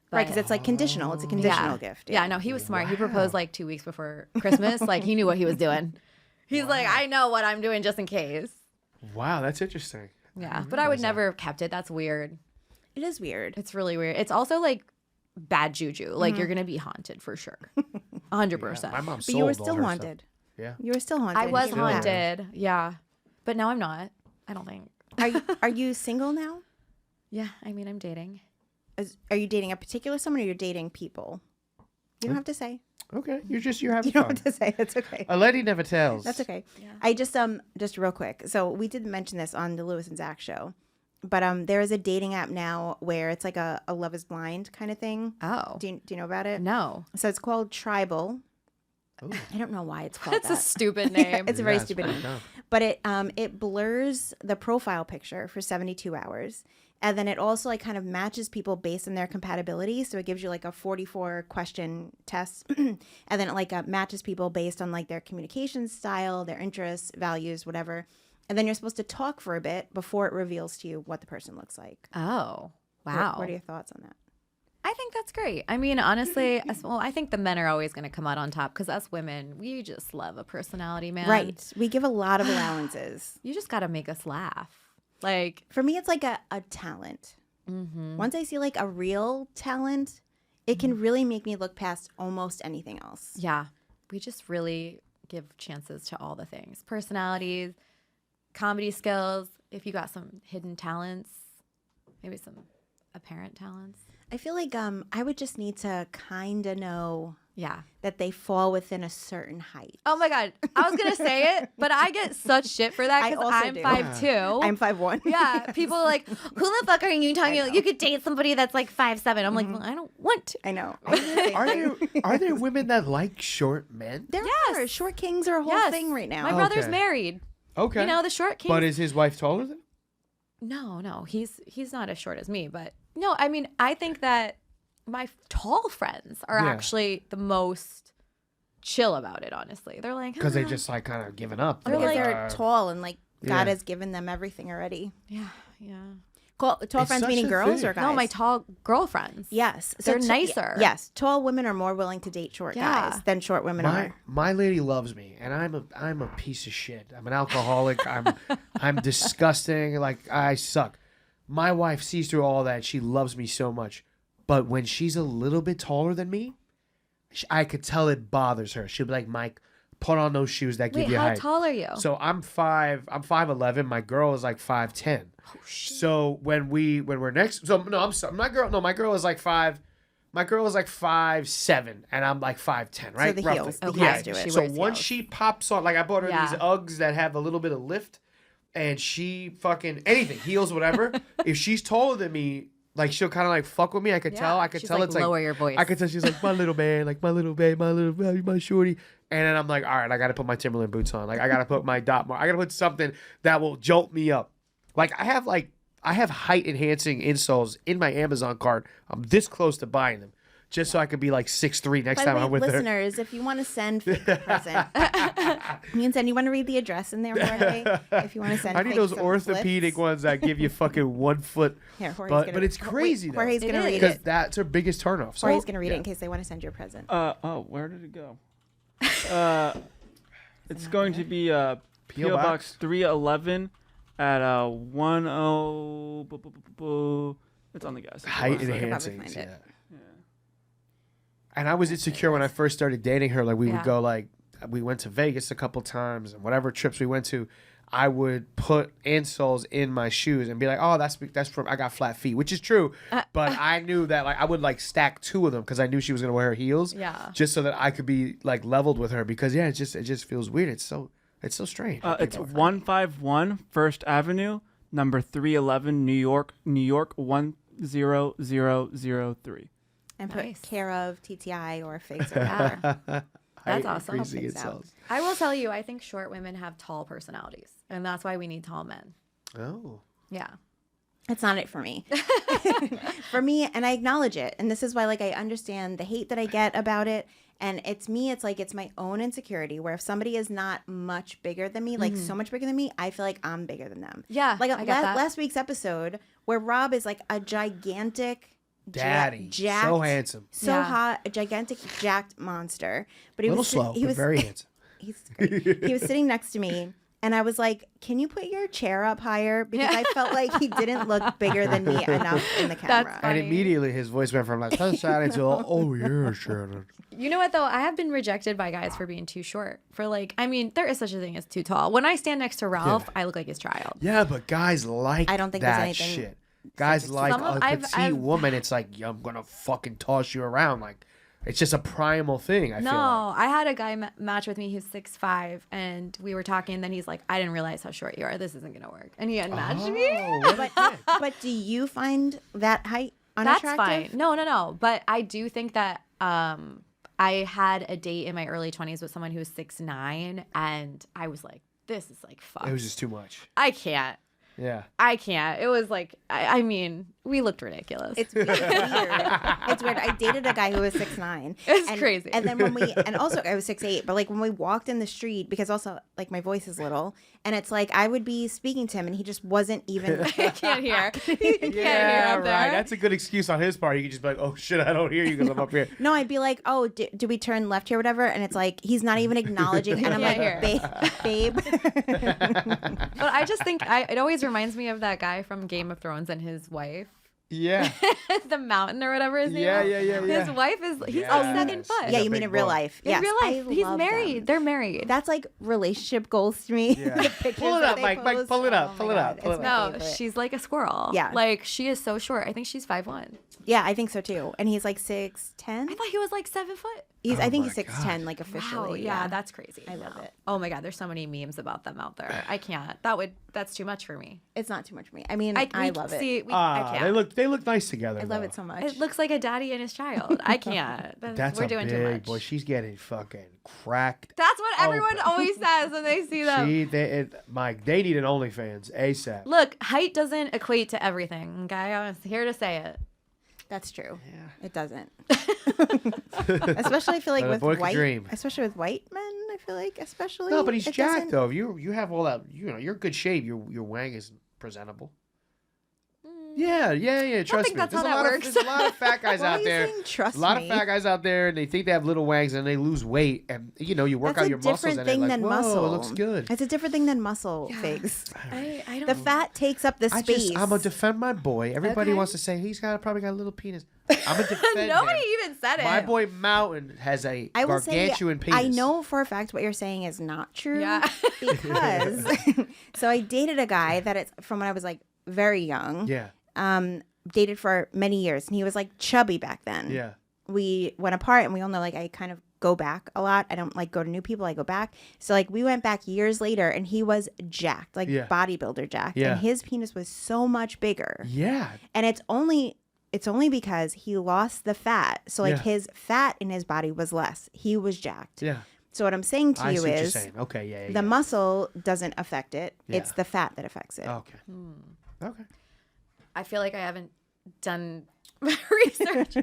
Right, because it's like conditional. It's a conditional gift. Yeah, no, he was smart. He proposed like 2 weeks before Christmas. Like he knew what he was doing. He's like, I know what I'm doing just in case. Wow, that's interesting. Yeah, but I would never have kept it. That's weird. It is weird. It's really weird. It's also like bad juju. Like you're gonna be haunted for sure, 100%. My mom But sold you were all still her haunted. Stuff. Yeah. You were still haunted. I was You know that. haunted. Yeah, but now I'm not. I don't think. Are you single now? Yeah, I mean, I'm dating. Are you dating a particular someone, or you're dating people? You don't have to say. Okay, you're having You don't fun. have to say. It's okay. A lady never tells. That's okay. I just real quick. So we did mention this on the Lewis and Zach show, but there is a dating app now where it's like a Love Is Blind kind of thing. Oh, Do you know about it? no. So it's called Tribal. I don't know why it's called That's that. a stupid name. It's a very Yeah, stupid pretty name. dumb. But it blurs the profile picture for 72 hours. And then it also like kind of matches people based on their compatibility. So it gives you like a 44 question test. And then it like matches people based on like their communication style, their interests, values, whatever. And then you're supposed to talk for a bit before it reveals to you what the person looks like. Oh, wow. What are your thoughts on that? I think that's great. I mean, honestly, I think the men are always going to come out on top because us women, we just love a personality, man. Right. We give a lot of allowances. You just got to make us laugh. Like, For me, it's like a talent. Once I see like a real talent, it can really make me look past almost anything else. yeah, we just really give chances to all the things. Personalities, comedy skills, if you got some hidden talents, maybe some apparent talents. I feel like I would just need to kind of know Yeah. that they fall within a certain height. Oh my God. I was going to say it, but I get such shit for that I because also I'm do. 5'2". I'm 5'1". Yeah. People are like, who the fuck are you talking about? You could date somebody that's like 5'7". I'm like, well, I don't want to. I know. Are there women that like short men? There are. Short kings are a whole Yes. thing right now. My brother's Okay. married. Okay. You know, the short king. But is his wife taller than? No, he's not as short as me, but no, I mean, I think that my tall friends are Yeah. actually the most chill about it, honestly. They're like, Because they just like kind of given up. They're because like- they're tall and like God Yeah. has given them everything already. yeah. Tall It's friends such meaning a girls thing. or guys? No, my tall girlfriends. Yes. They're t- nicer. Yes. Tall women are more willing to date short Yeah. guys than short women My are. my lady loves me, and I'm a piece of shit. I'm an alcoholic. I'm disgusting. Like I suck. My wife sees through all that. She loves me so much, but when she's a little bit taller than me, I could tell it bothers her. She'll be like, "Mike, put on those shoes that give Wait, you how height." tall are you? So I'm 5'11". My girl is like 5'10". So when we're next, so no, I'm sorry, my girl is like My girl is like 5'7", and I'm like 5'10", right? the Roughly. heels. The Okay. heels do it. She So wears once heels. she pops on, like I bought her Yeah. these Uggs that have a little bit of lift, and she fucking anything, heels, whatever. If she's taller than me, like she'll kind of like fuck with me. I could tell. I could She's tell like, it's like lower your voice. I could tell she's like my little man, like my little babe, my little baby, my shorty. And then I'm like, all right, I got to put my Timberland boots on. Like I got to put my Dot Mar. I got to put something that will jolt me up. Like I have height enhancing insoles in my Amazon cart. I'm this close to buying them, just so I could be like 6'3" next By time the way, I'm with her. listeners, if you want to send Fig a present, you can send. You want to read the address in there, Jorge? If you want to send, I need Fig those some orthopedic flips. ones that give you fucking 1 foot. Here, Jorge's But gonna, it's crazy though. Jorge's gonna It read because it. that's her biggest turnoff. So Jorge's gonna read it in case they want to send you a present. Where did it go? It's going to be P.O. Box? Box 311 at 10. It's on the gas. height probably enhancing. find Yeah. it. And I was insecure when I first started dating her. Like we would Yeah. go like we went to Vegas a couple times and whatever trips we went to, I would put insoles in my shoes and be like, oh, that's from I got flat feet, which is true. But I knew that like I would like stack 2 of them because I knew she was gonna wear her heels. Yeah. Just so that I could be like leveled with her because it just feels weird. It's so strange. It's 151 First Avenue, number 311, New York, 10003. And put Nice. care of TTI or Figs or whatever. That's awesome. Increasing Pigs out. insoles. I will tell you, I think short women have tall personalities, and that's why we need tall men. Oh. Yeah. It's not it for me. For me, and I acknowledge it. And this is why, like, I understand the hate that I get about it. And it's me, it's like, it's my own insecurity where if somebody is not much bigger than me, like so much bigger than me, I feel like I'm bigger than them. Yeah, Like I get that. last week's episode where Rob is like a gigantic Daddy. jacked, So handsome. so Yeah. hot, a gigantic jacked monster. But he A little was slow, he but was very handsome. he's great. He was sitting next to me. And I was like, can you put your chair up higher? Because I felt like he didn't look bigger than me enough in the camera. And funny. immediately his voice went from like Shannon to oh yeah, Shannon. You know what though? I have been rejected by guys for being too short. For like, I mean, there is such a thing as too tall. When I stand next to Ralph, I look like his child. Yeah, but guys like I don't think there's that anything shit. Guys like Some of- a I've- petite woman. It's like, yeah, I'm gonna fucking toss you around. Like, it's just a primal thing. I feel like. No, I had a guy match with me who's 6'5", and we were talking. And then he's like, "I didn't realize how short you are. This isn't gonna work." And he unmatched me. But do you find that height That's unattractive? fine. No. But I do think that I had a date in my early 20s with someone who was 6'9", and I was like, "This is like fuck. It was just too much. I can't. Yeah. I can't." It was like, I mean, we looked ridiculous. It's weird. It's weird. I dated a guy who was 6'9". It's crazy. And then and also I was 6'8", but like when we walked in the street, because also like my voice is little, and it's like I would be speaking to him and he just wasn't even. I can't hear. You can't hear Yeah, up there. right. That's a good excuse on his part. He could just be like, "Oh shit, I don't hear you because I'm up here." No, I'd be like, oh, do we turn left here, whatever? And it's like he's not even acknowledging, and I'm Can't like, babe. But I just think it always reminds me of that guy from Game of Thrones and his wife. Yeah. The Mountain or whatever his name Yeah, is. yeah, yeah, His yeah. wife is, he's Yes. like 7 foot. Yeah, a you mean big in real boy. life? In Yes, real I life, he's love married. them. They're married. That's like relationship goals to me. Yeah. The pictures Pull it that up, they Mike. post. Pull it up. Oh Pull my it up. God, Pull it's it my no, favorite. she's like a squirrel. Yeah. Like, she is so short. I think she's 5'1". Yeah, I think so too. And he's like 6'10". I thought he was like 7 foot. I think my he's 6'10", like officially. Wow, yeah, that's crazy. I love it. Oh my God, there's so many memes about them out there. I can't. That's too much for me. It's not too much for me. I mean, I I love it. see, I can't. They look nice together. I love though. it so much. It looks like a daddy and his child. I can't. That's We're a doing too big much. boy. She's getting fucking cracked. That's what everyone Open. always says when they see them. Mike, they need an OnlyFans ASAP. Look, height doesn't equate to everything. Okay, I'm here to say it. That's true. Yeah. It doesn't. Especially I feel like But a with boy can white, dream. especially with white men. I feel like especially. No, but he's it jacked doesn't- though. You have all that. You're in good shape. Your wang is presentable. Yeah. Trust think me. that's how There's a that lot works. There's a lot of fat guys Why are out you there. saying trust a lot me? of fat guys out there, and they think they have little wangs, and they lose weight, and you work That's out a your muscles, different and thing they're like, than whoa, muscle. it looks good. It's a different thing than muscle, Figs. I don't. The fat takes up the space. I'm gonna defend my boy. Everybody Okay. wants to say probably got a little penis. I'm gonna defend Nobody him. even said it. My boy Mountain has a I will say, gargantuan penis. I know for a fact what you're saying is not true. Yeah. Because so I dated a guy that it's from when I was like very young. Yeah. Dated for many years, and he was like chubby back then. Yeah. we went apart, and we all know like I kind of go back a lot. I don't like go to new people. I go back. So like we went back years later, and he was jacked, like bodybuilder jacked, and his penis was so much bigger. Yeah. And it's only because he lost the fat. So like his fat in his body was less. He was jacked. Yeah. So what I'm saying to I you see what you're is saying. Okay, yeah. the muscle doesn't affect it. Yeah. It's the fat that affects it. Okay. Okay. I feel like I haven't done research.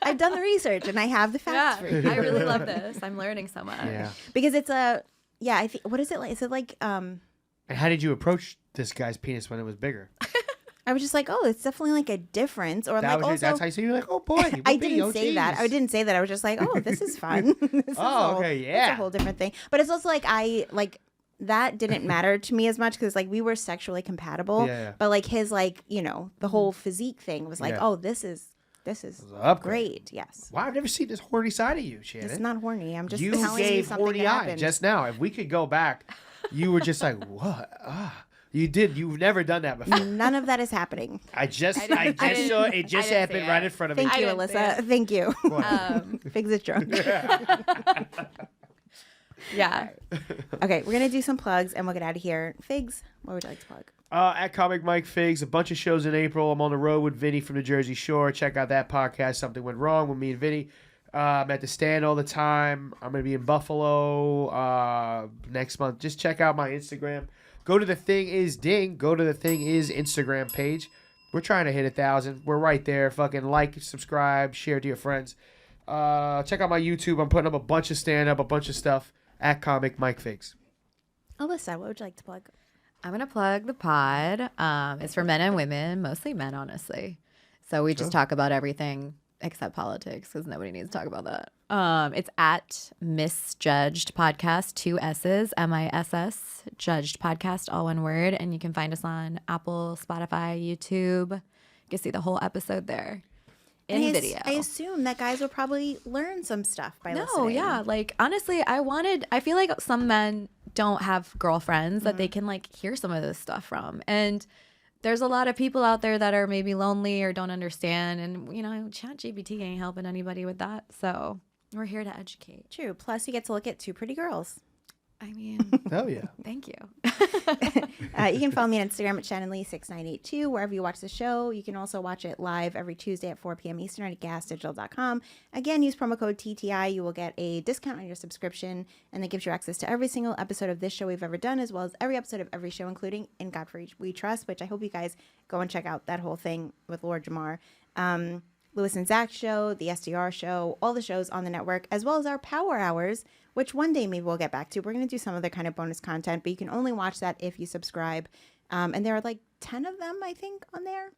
I've done the research and I have the facts for you. I really love this. I'm learning so much. Yeah. Because it's I think, what is it like? Is it like, And how did you approach this guy's penis when it was bigger? I was just like, oh, it's definitely like a difference. Or like also, that's how you say you're like, oh boy. I didn't say that. I didn't say that. I was just like, oh, this is fun. This is okay, It's yeah. a whole different thing. But it's also like that didn't matter to me as much because like we were sexually compatible. Yeah. But like his like, the whole physique thing was like, Yeah. oh, this is upgrade. great. Yes. Wow, I've never seen this horny side of you, Shannon. It's not horny. I'm just you telling you gave something horny that eye happened. just now. If we could go back, you were just like, what? You did. You've never done that before. None of that is happening. I just saw it. I It just didn't happened see right it. in front of me. Thank you, didn't see Alyssa. it. Thank you. What? Figs is drunk. Yeah. Okay, we're gonna do some plugs and we'll get out of here. Figs, what would you like to plug? At Comic Mike Figs, a bunch of shows in April. I'm on the road with Vinny from the Jersey Shore. Check out that podcast. Something Went Wrong with me and Vinny. I'm at the Stand all the time. I'm going to be in Buffalo next month. Just check out my Instagram. Go to The Thing Is Ding. Go to The Thing Is Instagram page. We're trying to hit 1,000. We're right there. Fucking like, subscribe, share to your friends. Check out my YouTube. I'm putting up a bunch of stand-up, a bunch of stuff at Comic Mike Figs. Alyssa, what would you like to plug? I'm going to plug the pod. It's for men and women, mostly men, honestly. So we just talk about everything except politics because nobody needs to talk about that. It's at Missjudged Podcast, 2 S's, MISS, Judged Podcast, all one word. And you can find us on Apple, Spotify, YouTube. You can see the whole episode there in And video. I assume that guys will probably learn some stuff by listening. No, yeah. Like, honestly, I feel like some men don't have girlfriends that they can, like, hear some of this stuff from. And there's a lot of people out there that are maybe lonely or don't understand. And, ChatGPT ain't helping anybody with that. So we're here to educate. True. Plus, you get to look at 2 pretty girls. I mean, Hell yeah. thank you. You can follow me on Instagram at Shannon Lee 6982 wherever you watch the show. You can also watch it live every Tuesday at 4 p.m. Eastern at gasdigital.com. Again, use promo code TTI. You will get a discount on your subscription, and that gives you access to every single episode of this show we've ever done, as well as every episode of every show, including In God We Trust, which I hope you guys go and check out that whole thing with Lord Jamar. Lewis and Zach show, the SDR show, all the shows on the network, as well as our Power Hours, which one day maybe we'll get back to. We're going to do some other kind of bonus content, but you can only watch that if you subscribe. And there are like 10 of them, I think, on there.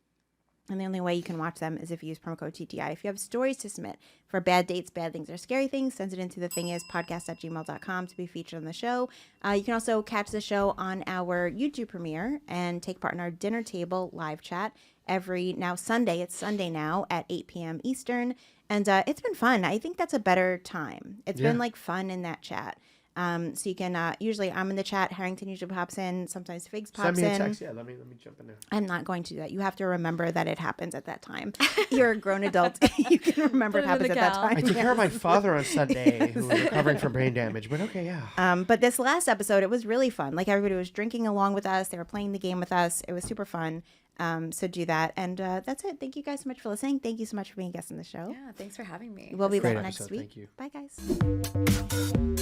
And the only way you can watch them is if you use promo code TTI. If you have stories to submit for bad dates, bad things, or scary things, send it into thethingispodcast@gmail.com to be featured on the show. You can also catch the show on our YouTube premiere and take part in our dinner table live chat every Sunday. It's Sunday now at 8 p.m. Eastern. And it's been fun. I think that's a better time. It's been like fun in that chat. So you can usually I'm in the chat. Harrington usually pops in. Sometimes Figs pops Send me a in. text. Yeah, let me jump in there. I'm not going to do that. You have to remember that it happens at that time. You're a grown adult. You can remember it Put it in happens the at that cal. time. I took care of my father on Sunday who was recovering from brain damage, but okay, yeah. But this last episode, it was really fun. Like everybody was drinking along with us. They were playing the game with us. It was super fun. So do that. And that's it. Thank you guys so much for listening. Thank you so much for being a guest on the show. Yeah, thanks for having me. We'll be Great back next episode. week. Thank you. Bye, guys.